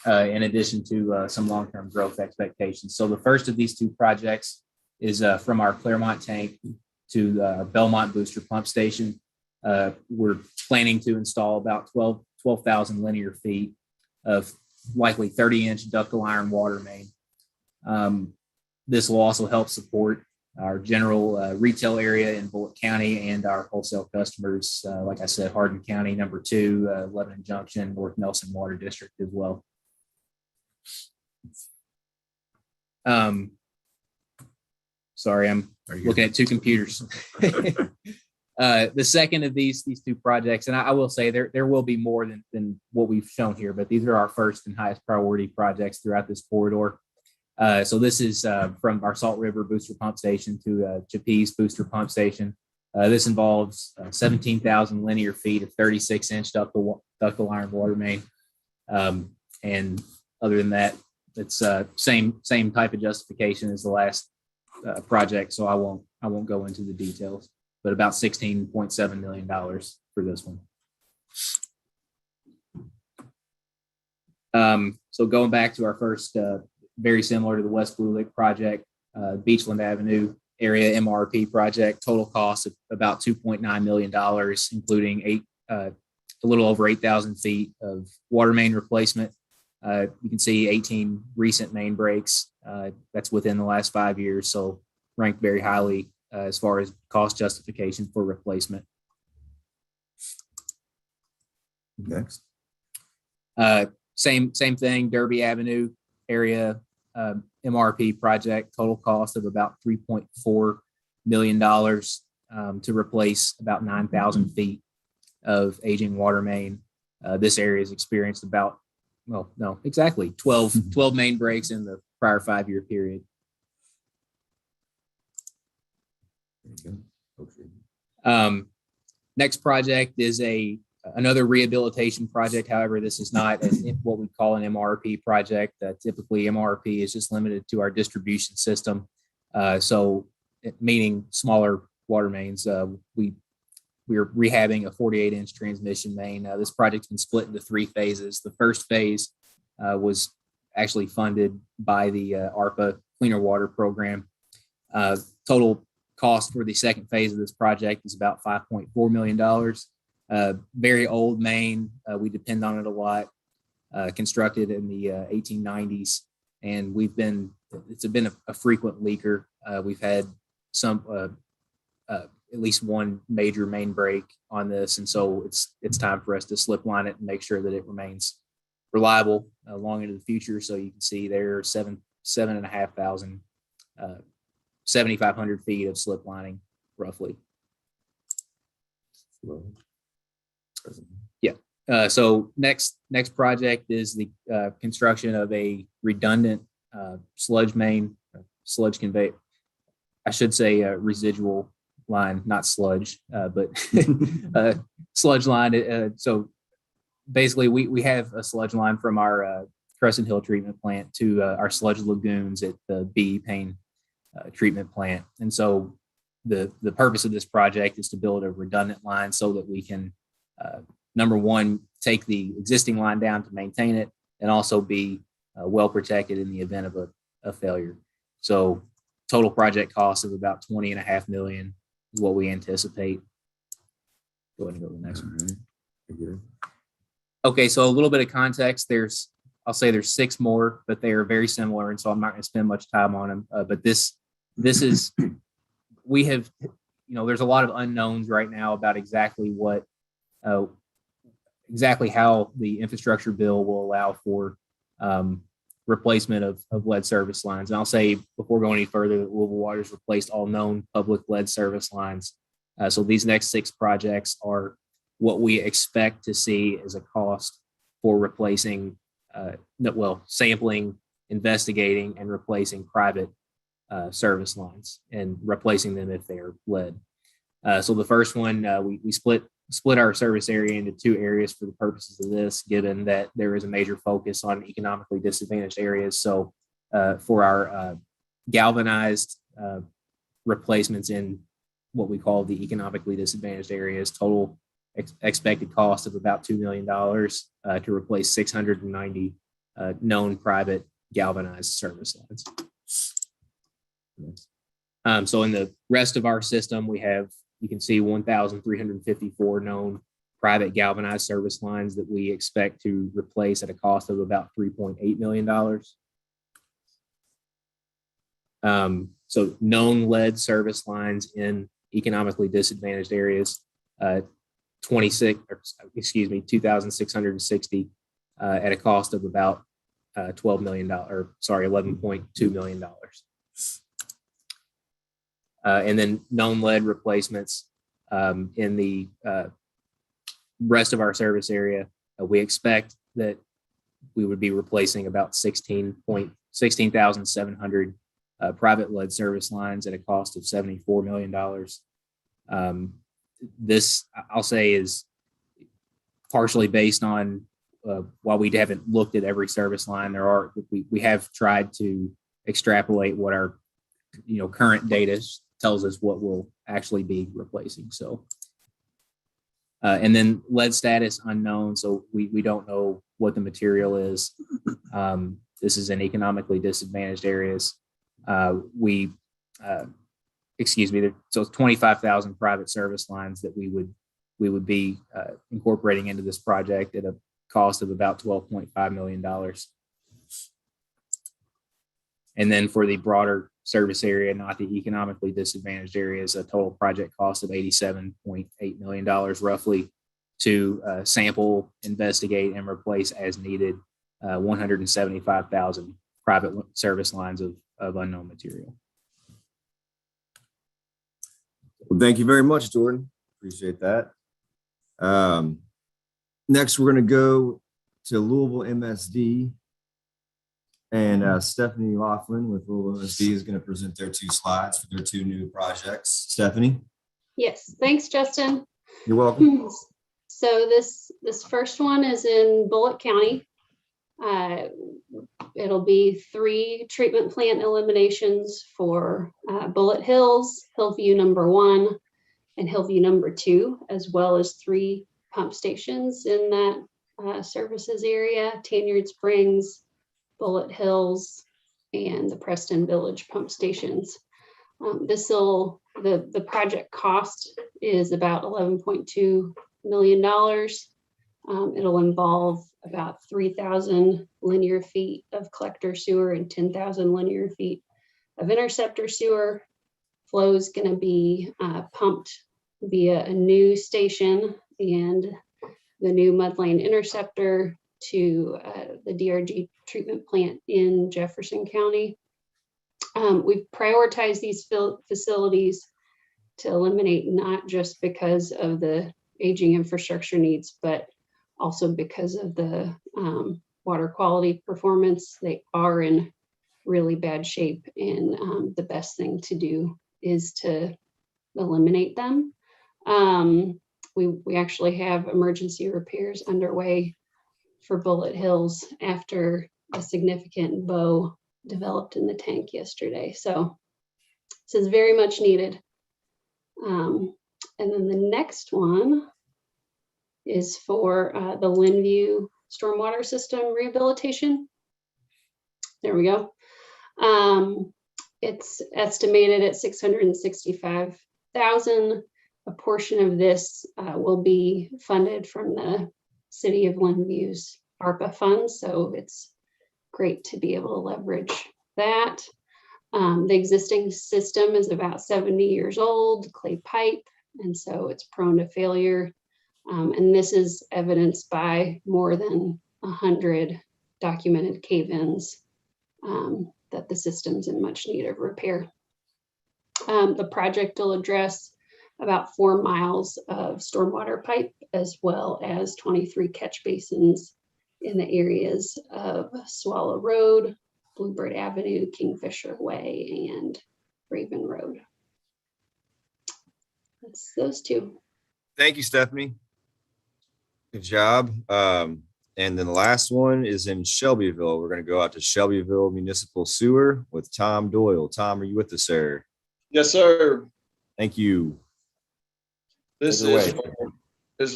in addition to some long-term growth expectations. So the first of these 2 projects is from our Claremont tank to our Belmont booster pump station. We're planning to install about 12,000 linear feet of likely 30-inch ductile iron water main. This will also help support our general retail area in Bullitt County and our wholesale customers, like I said, Hardin County number 2, Lebanon Junction, North Nelson Water District as well. Sorry, I'm looking at 2 computers. The second of these 2 projects, and I will say there will be more than what we've shown here, but these are our first and highest priority projects throughout this corridor. So this is from our Salt River booster pump station to Chappies booster pump station. This involves 17,000 linear feet of 36-inch ductile iron water main. And other than that, it's same type of justification as the last project. So I won't go into the details, but about $16.7 million for this one. So going back to our first, very similar to the West Blue Lick project, Beechland Avenue area Mrrp project, total cost of about $2.9 million, including a little over 8,000 feet of water main replacement. You can see 18 recent main breaks. That's within the last 5 years, so ranked very highly as far as cost justification for replacement. Next. Same thing, Derby Avenue area Mrrp project, total cost of about $3.4 million to replace about 9,000 feet of aging water main. This area has experienced about well, no, exactly 12 main breaks in the prior 5-year period. Next project is another rehabilitation project. However, this is not what we call an MRP project. Typically, MRP is just limited to our distribution system. So, meaning smaller water mains. We're rehabbing a 48-inch transmission main. This project's been split into 3 phases. The first phase was actually funded by the ARPA Cleaner Water Program. Total cost for the second phase of this project is about $5.4 million. Very old main. We depend on it a lot. Constructed in the 1890s, and it's been a frequent leaker. We've had at least one major main break on this, and so it's time for us to slip line it and make sure that it remains reliable long into the future. So you can see there are 7,500, 7,500 feet of slip lining roughly. Yeah. So next project is the construction of a redundant sludge main, sludge convey. I should say residual line, not sludge, but sludge line. So basically, we have a sludge line from our Crescent Hill treatment plant to our sludge lagoons at the BE Payne treatment plant. And so the purpose of this project is to build a redundant line so that we can, number one, take the existing line down to maintain it, and also be well protected in the event of a failure. So total project cost of about $20.5 million is what we anticipate. Go ahead and go to the next one. Okay, so a little bit of context. I'll say there's 6 more, but they are very similar, and so I'm not going to spend much time on them. But this is, we have, there's a lot of unknowns right now about exactly how the infrastructure bill will allow for replacement of lead service lines. And I'll say before going any further that Louisville Water's replaced all known public lead service lines. So these next 6 projects are what we expect to see as a cost for replacing, sampling, investigating, and replacing private service lines and replacing them if they are lead. So the first one, we split our service area into 2 areas for the purposes of this, given that there is a major focus on economically disadvantaged areas. So for our galvanized replacements in what we call the economically disadvantaged areas, total expected cost of about $2 million to replace 690 known private galvanized service lines. So in the rest of our system, you can see 1,354 known private galvanized service lines that we expect to replace at a cost of about $3.8 million. So known lead service lines in economically disadvantaged areas, 2,660 at a cost of about $11.2 million. And then known lead replacements in the rest of our service area, we expect that we would be replacing about 16,700 private lead service lines at a cost of $74 million. This, I'll say, is partially based on, while we haven't looked at every service line, we have tried to extrapolate what our current data tells us what we'll actually be replacing. So, and then lead status unknown. So we don't know what the material is. This is in economically disadvantaged areas. So 25,000 private service lines that we would be incorporating into this project at a cost of about $12.5 million. And then for the broader service area, not the economically disadvantaged areas, a total project cost of $87.8 million roughly to sample, investigate, and replace as needed 175,000 private service lines of unknown material. Well, thank you very much, Jordan. Appreciate that. Next, we're going to go to Louisville MSD. And Stephanie Laughlin with Louisville MSD is going to present their 2 slides for their 2 new projects. Stephanie? Yes, thanks, Justin. You're welcome. So this first one is in Bullitt County. It'll be 3 treatment plant eliminations for Bullitt Hills, Hillview number 1, and Hillview number 2, as well as 3 pump stations in that services area: Tanyard Springs, Bullitt Hills, and the Preston Village pump stations. The project cost is about $11.2 million. It'll involve about 3,000 linear feet of collector sewer and 10,000 linear feet of interceptor sewer. Flow is going to be pumped via a new station and the new mud lane interceptor to the DRG treatment plant in Jefferson County. We've prioritized these facilities to eliminate, not just because of the aging infrastructure needs, but also because of the water quality performance. They are in really bad shape, and the best thing to do is to eliminate them. We actually have emergency repairs underway for Bullitt Hills after a significant bow developed in the tank yesterday. So this is very much needed. And then the next one is for the Lynnview Stormwater System Rehabilitation. There we go. It's estimated at $665,000. A portion of this will be funded from the City of Lynnview's ARPA funds, so it's great to be able to leverage that. The existing system is about 70 years old, clay pipe, and so it's prone to failure. And this is evidenced by more than 100 documented cave-ins that the system's in much need of repair. The project will address about 4 miles of stormwater pipe, as well as 23 catch basins in the areas of Swallow Road, Bluebird Avenue, Kingfisher Way, and Raven Road. That's those 2. Thank you, Stephanie. Good job. And then the last one is in Shelbyville. We're going to go out to Shelbyville Municipal Sewer with Tom Doyle. Tom, are you with us, sir? Yes, sir. Thank you. This is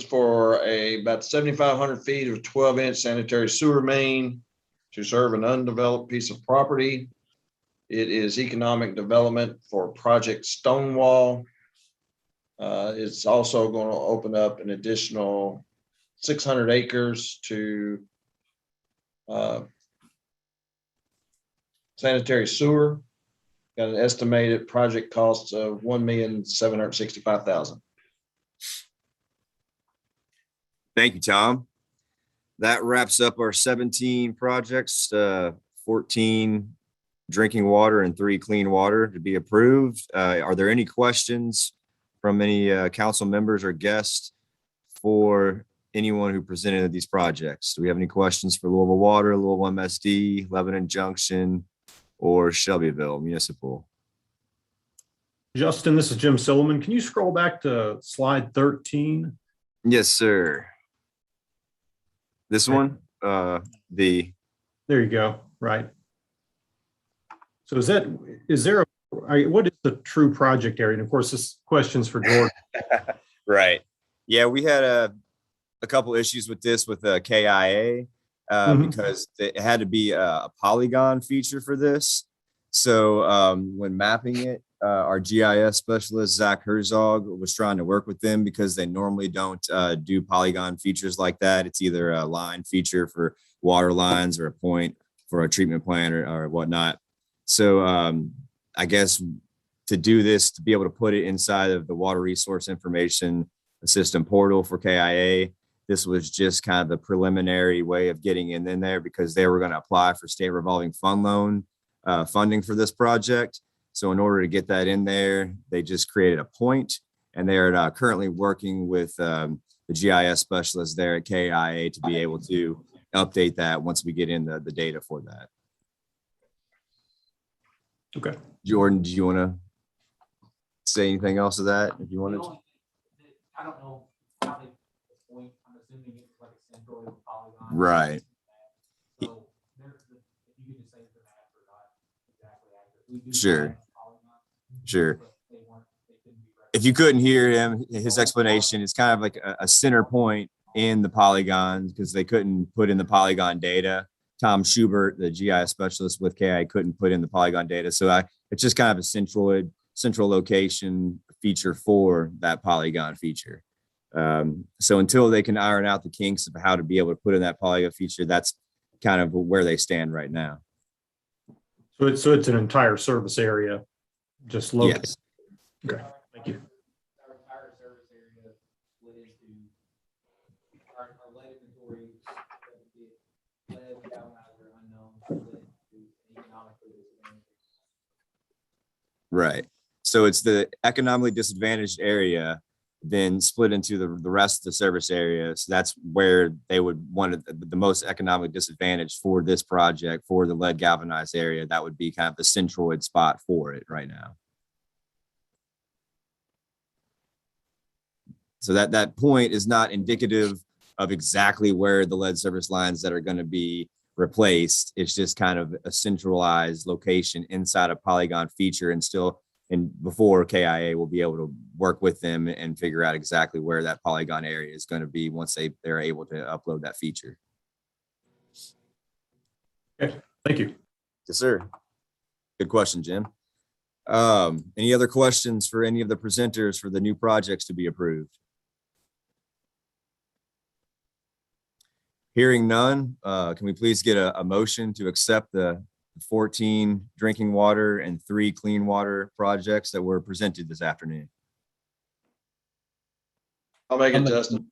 for about 7,500 feet of 12-inch sanitary sewer main to serve an undeveloped piece of property. It is economic development for Project Stonewall. It's also going to open up an additional 600 acres to sanitary sewer. Got an estimated project cost of $1,765,000. Thank you, Tom. That wraps up our 17 projects, 14 drinking water and 3 clean water to be approved. Are there any questions from any council members or guests for anyone who presented these projects? Do we have any questions for Louisville Water, Louisville MSD, Lebanon Junction, or Shelbyville Municipal? Justin, this is Jim Silliman. Can you scroll back to slide 13? Yes, sir. This one, there you go. Right. So what is the true project area? And of course, this question's for Gordon. Right. Yeah, we had a couple issues with this with KIA because it had to be a polygon feature for this. So when mapping it, our GIS specialist, Zach Herzog, was trying to work with them because they normally don't do polygon features like that. It's either a line feature for water lines or a point for a treatment plant or whatnot. So I guess to do this, to be able to put it inside of the water resource information system portal for KIA, this was just kind of the preliminary way of getting in there because they were going to apply for state revolving fund loan funding for this project. So in order to get that in there, they just created a point, and they are currently working with the GIS specialists there at KIA to be able to update that once we get in the data for that. Okay. Jordan, do you want to say anything else to that if you wanted to? I don't know how they, at this point, I'm assuming it's like a central polygon. Right. So there, if you could just say the map or not exactly accurate. We do Sure. have polygons, Sure. but they couldn't be If you couldn't hear him, his explanation is kind of like a center point in the polygons because they couldn't put in the polygon data. Tom Schubert, the GIS specialist with KI, couldn't put in the polygon data. So it's just kind of a central location feature for that polygon feature. So until they can iron out the kinks of how to be able to put in that polygon feature, that's kind of where they stand right now. So it's an entire service area, just located. Yes. Okay, thank you. Our entire service area split into our lead inventory, lead, galvanizer, unknown, split into economically disadvantaged. Right. So it's the economically disadvantaged area, then split into the rest of the service area. So that's where they would want the most economically disadvantaged for this project, for the lead galvanized area. That would be kind of the centroid spot for it right now. So that point is not indicative of exactly where the lead service lines that are going to be replaced. It's just kind of a centralized location inside a polygon feature, and before KIA will be able to work with them and figure out exactly where that polygon area is going to be once they're able to upload that feature. Okay, thank you. Yes, sir. Good question, Jim. Any other questions for any of the presenters for the new projects to be approved? Hearing none, can we please get a motion to accept the 14 drinking water and 3 clean water projects that were presented this afternoon? I'll make it, Justin.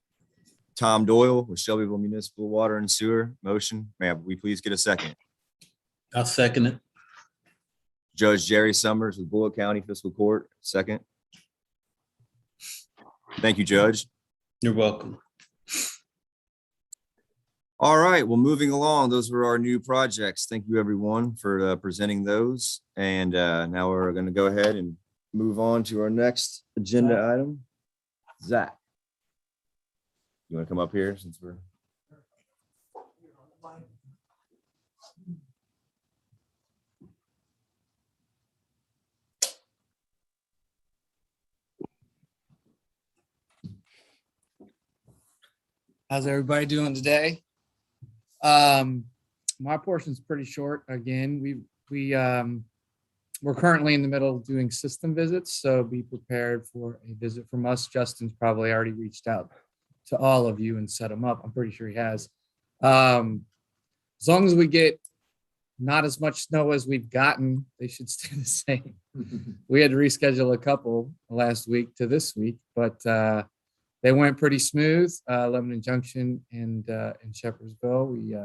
Tom Doyle with Shelbyville Municipal Water and Sewer. Motion. May we please get a second? I'll second it. Judge Jerry Summers with Bullitt County Fiscal Court. Second. Thank you, Judge. You're welcome. All right, well, moving along, those were our new projects. Thank you, everyone, for presenting those. And now we're going to go ahead and move on to our next agenda item. Zach, you want to come up here since we're... How's everybody doing today? My portion's pretty short. Again, we're currently in the middle of doing system visits, so be prepared for a visit from us. Justin's probably already reached out to all of you and set them up. I'm pretty sure he has. As long as we get not as much snow as we've gotten, they should stay the same. We had to reschedule a couple last week to this week, but they went pretty smooth. Lebanon Junction and Shepherdsville. We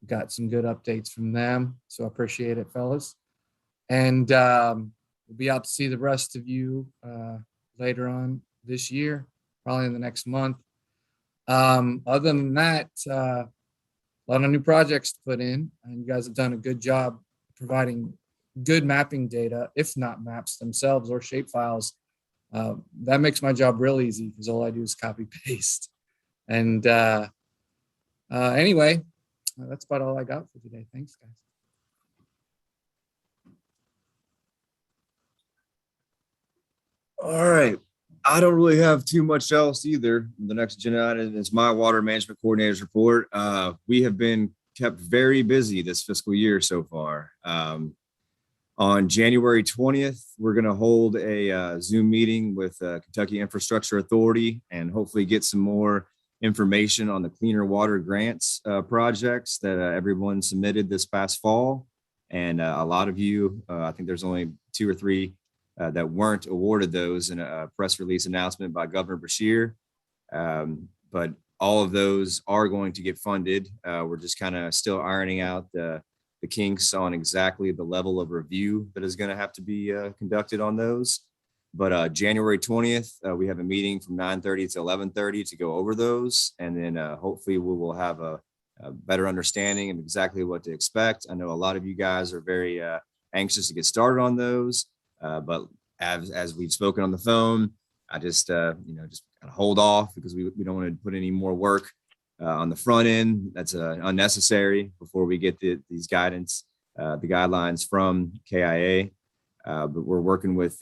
got some good updates from them, so I appreciate it, fellas. And we'll be out to see the rest of you later on this year, probably in the next month. Other than that, a lot of new projects to put in, and you guys have done a good job providing good mapping data, if not maps themselves or shape files. That makes my job real easy because all I do is copy paste. And anyway, that's about all I got for today. Thanks, guys. All right. I don't really have too much else either. The next agenda item is my water management coordinator's report. We have been kept very busy this fiscal year so far. On January 20th, we're going to hold a Zoom meeting with Kentucky Infrastructure Authority and hopefully get some more information on the cleaner water grants projects that everyone submitted this past fall. And a lot of you, I think there's only 2 or 3 that weren't awarded those in a press release announcement by Governor Beshear. But all of those are going to get funded. We're just kind of still ironing out the kinks on exactly the level of review that is going to have to be conducted on those. But January 20th, we have a meeting from 9:30 to 11:30 to go over those. And then hopefully we will have a better understanding of exactly what to expect. I know a lot of you guys are very anxious to get started on those, but as we've spoken on the phone, I just just kind of hold off because we don't want to put any more work on the front end that's unnecessary before we get these guidance, the guidelines from KIA. But we're working with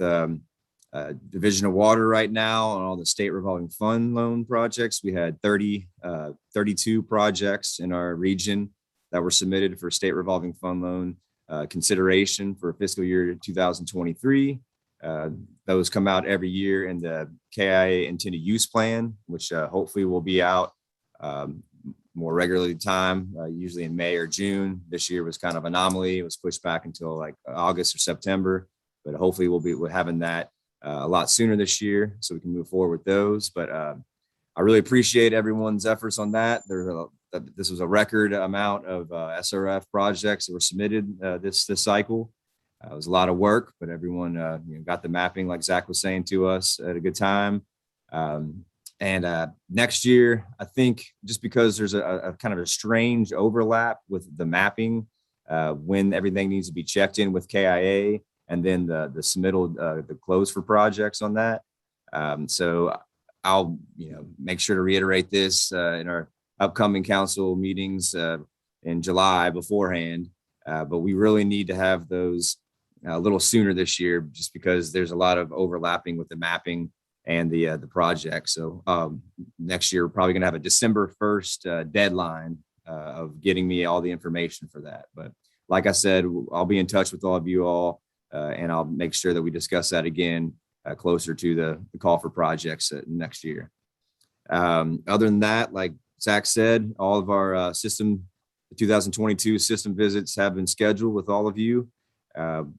Division of Water right now on all the state revolving fund loan projects. We had 32 projects in our region that were submitted for state revolving fund loan consideration for fiscal year 2023. Those come out every year in the KIA intended use plan, which hopefully will be out more regularly time, usually in May or June. This year was kind of anomaly. It was pushed back until like August or September, but hopefully we're having that a lot sooner this year so we can move forward with those. But I really appreciate everyone's efforts on that. This was a record amount of SRF projects that were submitted this cycle. It was a lot of work, but everyone got the mapping like Zach was saying to us at a good time. And next year, I think just because there's a kind of a strange overlap with the mapping when everything needs to be checked in with KIA and then the submittal, the close for projects on that. So I'll make sure to reiterate this in our upcoming council meetings in July beforehand. But we really need to have those a little sooner this year, just because there's a lot of overlapping with the mapping and the project. So next year, we're probably going to have a December 1st deadline of getting me all the information for that. But like I said, I'll be in touch with all of you all, and I'll make sure that we discuss that again closer to the call for projects next year. Other than that, like Zach said, all of our 2022 system visits have been scheduled with all of you.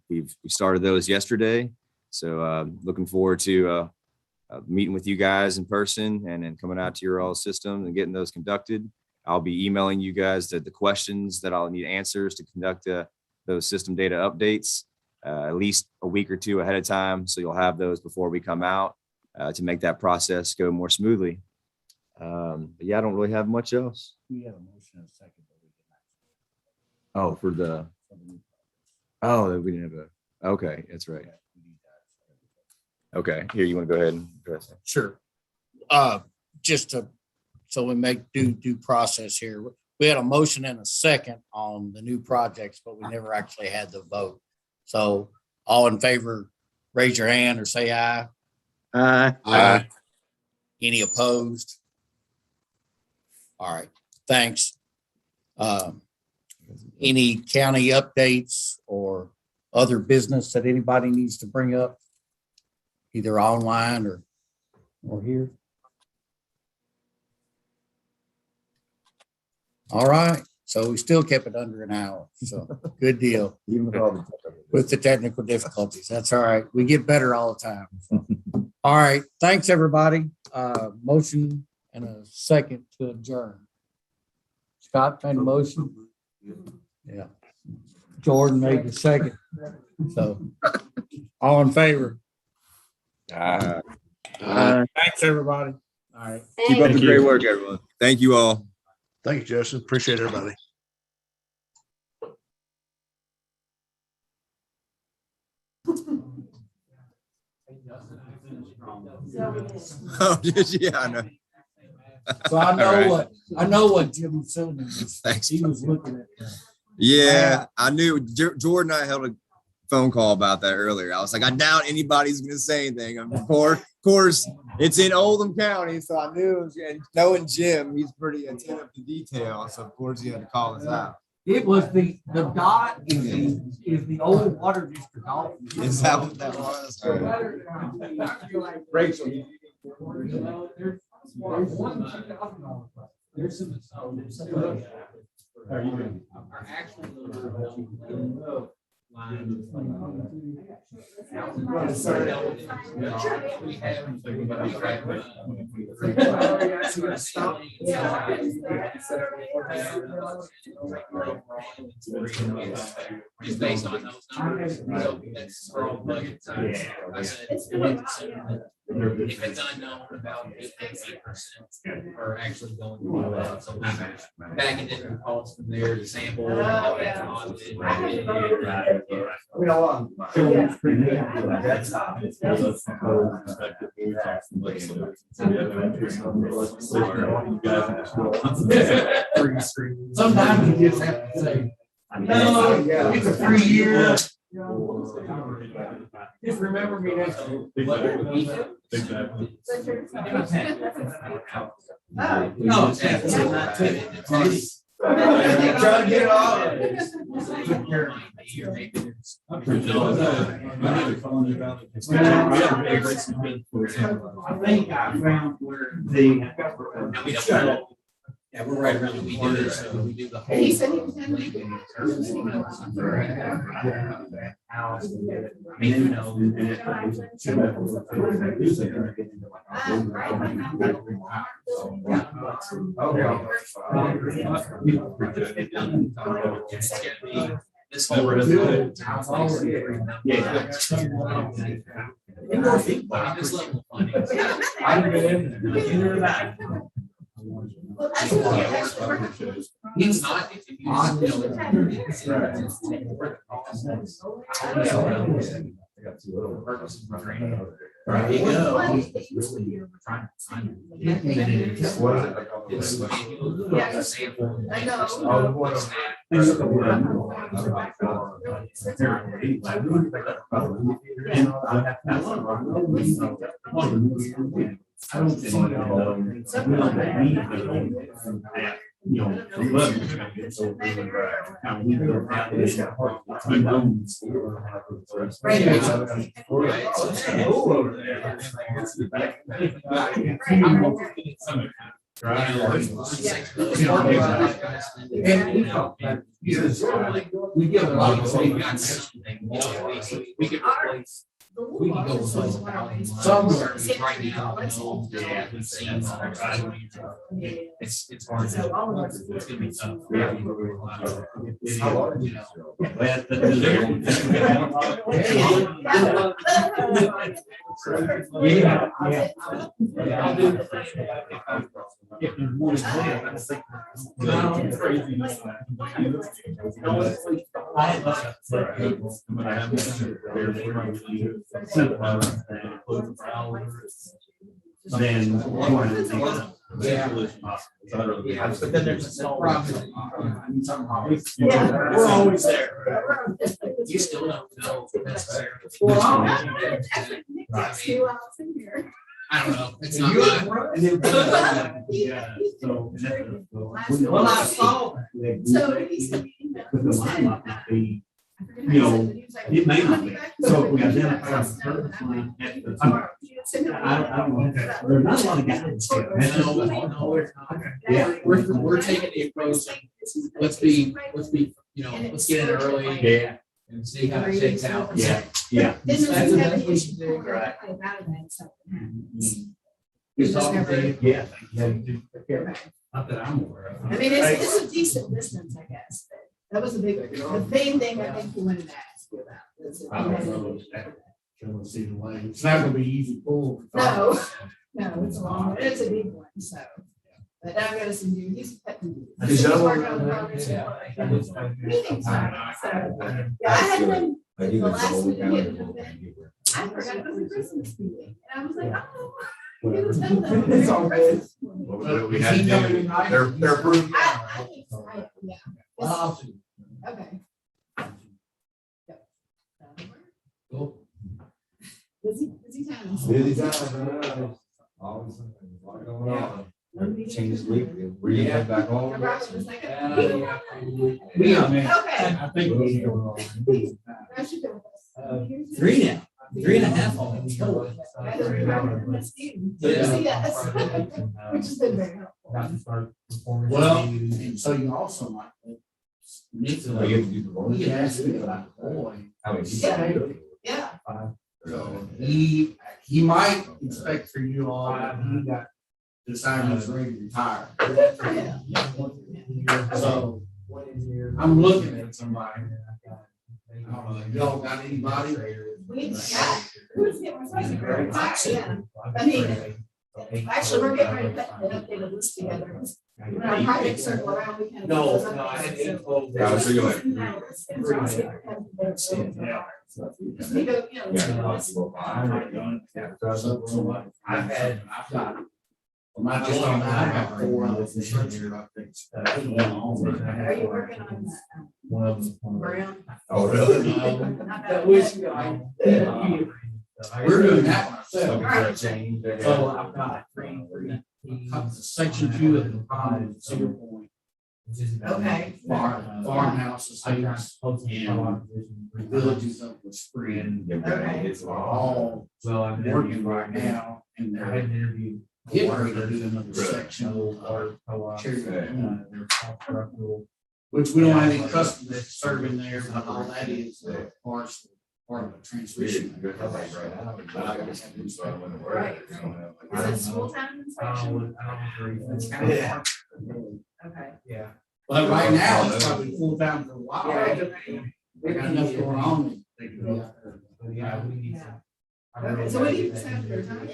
We started those yesterday. So looking forward to meeting with you guys in person and then coming out to your all system and getting those conducted. I'll be emailing you guys the questions that I'll need answers to conduct those system data updates at least a week or two ahead of time. So you'll have those before we come out to make that process go more smoothly. But yeah, I don't really have much else. We have a motion in a second. Oh, for the, oh, we didn't have a, okay, that's right. Okay, here, you want to go ahead and address it? Sure. Just to, so we make due process here. We had a motion and a second on the new projects, but we never actually had the vote. So all in favor, raise your hand or say aye. Aye. Aye. Any opposed? All right, thanks. Any county updates or other business that anybody needs to bring up, either online or here? All right, so we still kept it under an hour, so good deal. With the technical difficulties, that's all right. We get better all the time. So. All right, thanks everybody. Motion and a second to adjourn. Scott made a motion. Yeah. Jordan made the second. So all in favor? Thanks everybody. All right. Keep up the great work, everyone. Thank you all. Thank you, Justin. Appreciate everybody. Oh, yeah, I know. So I know right. I know what Jim Sullivan was. Thanks. He was looking at. Yeah, I knew Jordan and I held a phone call about that earlier. I was like, I doubt anybody's going to say anything. Of course, it's in Oldham County, so I knew it was, and knowing Jim, he's pretty attentive to detail. So of course he had to call us out. It was the dot is the old water district office. Is that what that was? Rachel. There's some. Our actual line. Just based on those numbers. So that's our budget. If it's unknown, about 8% are actually going to do that. So we back it in the cost from there to sample. Sometimes you just have to say, no, it's a 3 year. Just remember me next year. No, it's not. Try to get all of it. I think I found where the. Yeah, we're right around. We do this. We do the whole. He said he was in. I mean, you know. This whole road. Yeah. This level of funding. It's not. If you there you go. I know. I don't think we give a lot of we could replace. We can go somewhere right now. It's hard. It's gonna be tough. Then but then there's a problem. we're always there. You still don't know necessarily. I don't know. It's not mine. Well, I saw that. So he said, it may not be. So if we identify the service line at the time. I don't know. There's not a lot of guidance. No, it's not. Yeah. We're taking the approach. Let's be, let's get in early. Yeah. And see how it shakes out. Yeah. Yeah. That's the best we can do. Right. You're talking to, yeah. Not that I'm aware of. I mean, it's a decent distance, I guess, but that was the main thing I think you wanted to ask you about. I don't know. See the way. It's not gonna be easy pull. No, it's a long, it's a big one, so. But I've got some new, he's cutting. Is that what- Meeting time, so, yeah, I had them, the last meeting, I forgot it was a Christmas meeting, and I was like, oh. It's all good. We had They're approved. Yeah. Okay. Cool. Busy times. Busy time. Always something. A lot going on. Change the week. Were you head back home? We are, man. Okay. I think we are. 3 now. 3.5 on Did you see that? Which has been very helpful. Well, and so you also might. Need to. He asked me about the boy. Yeah. So he might expect for you all that he got decided he's ready to retire. Good for him. So I'm looking at somebody. Y'all got anybody? We got, who's getting yeah. I mean, actually, we're getting ready to put an updated list together. When our projects circle around, we kind of. No, I had 8 told. Yeah, so you're like- We go, you know. I've got. Well, not just on that, I got 4 infrastructure updates. Are you working on that? Brown? Oh, really? We're doing that Something's myself. gonna change. So I've got section 2 of the pond at Cedar Point. Okay. Farmhouses, homes, and villages up with spring. Okay. It's all working right now, and they're getting ready to do another section of Cherry, which we don't have any customers serving there, but all that is part of a transmission. Right. Is it school time inspection? Yeah. Okay. Yeah. But right now, it's probably full time for a while. They got enough going on. They can go out there. Yeah, we need Yeah. Okay, so what do you decide for time?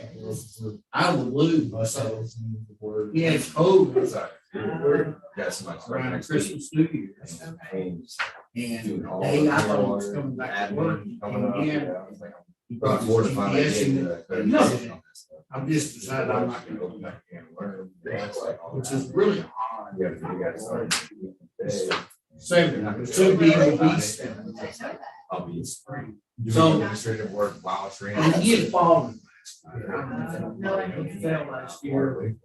I will lose, so. Yeah, it's cold. Yes, my Around Christmas, New Year's. And they, I thought it was coming back to work. He brought his GPS and no, I've just decided I'm not gonna go back and learn, which is really hard. It should be a beast. I'll be spring. So- Administrative work while training. And he had fallen. He fell last year.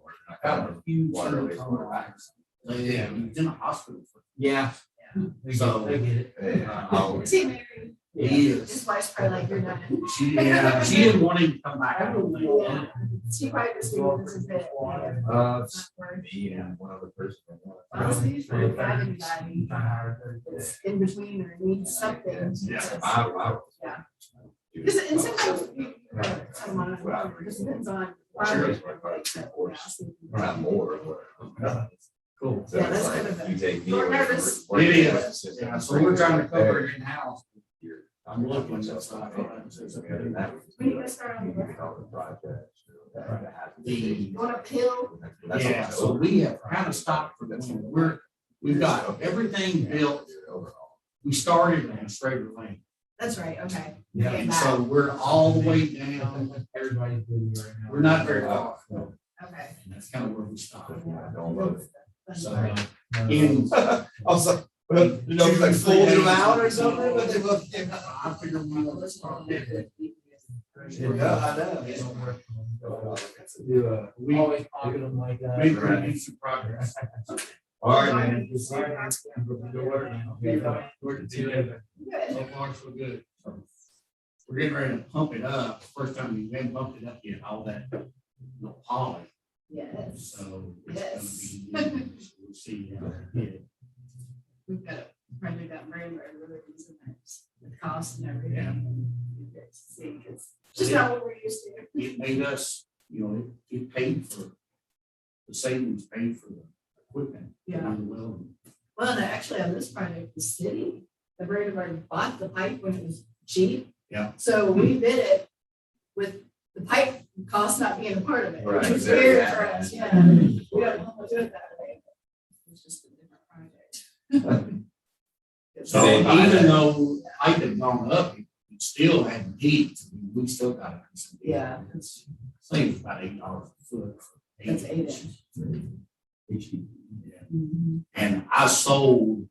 Got a huge tongue accident. Yeah, he was in a hospital for. Yeah. So. They get it. Is he married? He is. His wife's probably like, you're not. She didn't want him to come back. I don't think. Yeah. She probably just thinks this is it. Me and one other person. Honestly, usually if I have anybody that's in between or needs something. I. Yeah. Because and sometimes you, someone, it just depends on. Not more. Cool. Yeah, that's kind of You take me. We're nervous. It is. Yeah, so we're trying to cover it in-house. I'm looking. That's When are you gonna start on the work? Going uphill? Yeah, so we have kind of stopped for this. We've got everything built. We started on Schrader Lane. That's right, okay. Yeah, and so we're all the way down. Everybody's busy right now. We're not very far. Okay. And that's kind of where we stopped. Don't love it. So, in, Also, you know, like fold them out or something, but they look. I figured we would start there. Yeah, I know. We always pocket them like that. We've made some progress. All right, man. So far, so good. We're getting ready to pump it up. First time we've been pumped it up yet, all that poly. Yes. So Yes. it's gonna be, we'll see. We've got a project out in Rainbow, where it's the cost and everything. See, it's just not what we're used to. It made us, it paid for, the savings paid for the equipment. Yeah. Well, and actually on this project, the city, the Rainbow bought the pipe when it was cheap. Yeah. So we bid it with the pipe cost not being a part of it. Right, Which was exactly. weird for us, yeah. We don't want to do it that way. It's just a different project. So even though I had gone up, it still had deeds. We still got it. Yeah. It's like about $8 a foot. That's 8 inch. Yeah. And I sold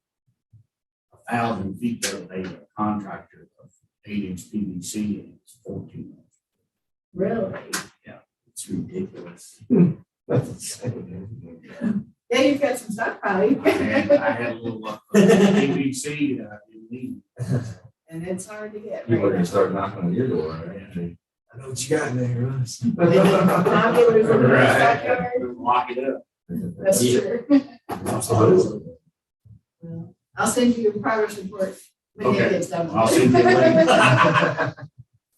1,000 feet the other day to a contractor of 8-inch PVC and it's 14 inch. Really? Yeah, it's ridiculous. Yeah, you've got some stockpile. And I had a little PVC that I didn't need. And it's hard to get. People are right gonna now. start knocking on your door, right? I know what you got in there, Russ. Binoculars in the backyard. Lock it up. That's true. Well, I'll send you a progress report. when it Okay. gets done. I'll send you a link.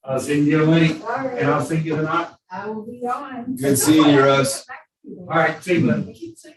I'll send you a link All right. and I'll send you the night. I will be on. Good seeing you, Russ. All right, see you, bud. Keep saying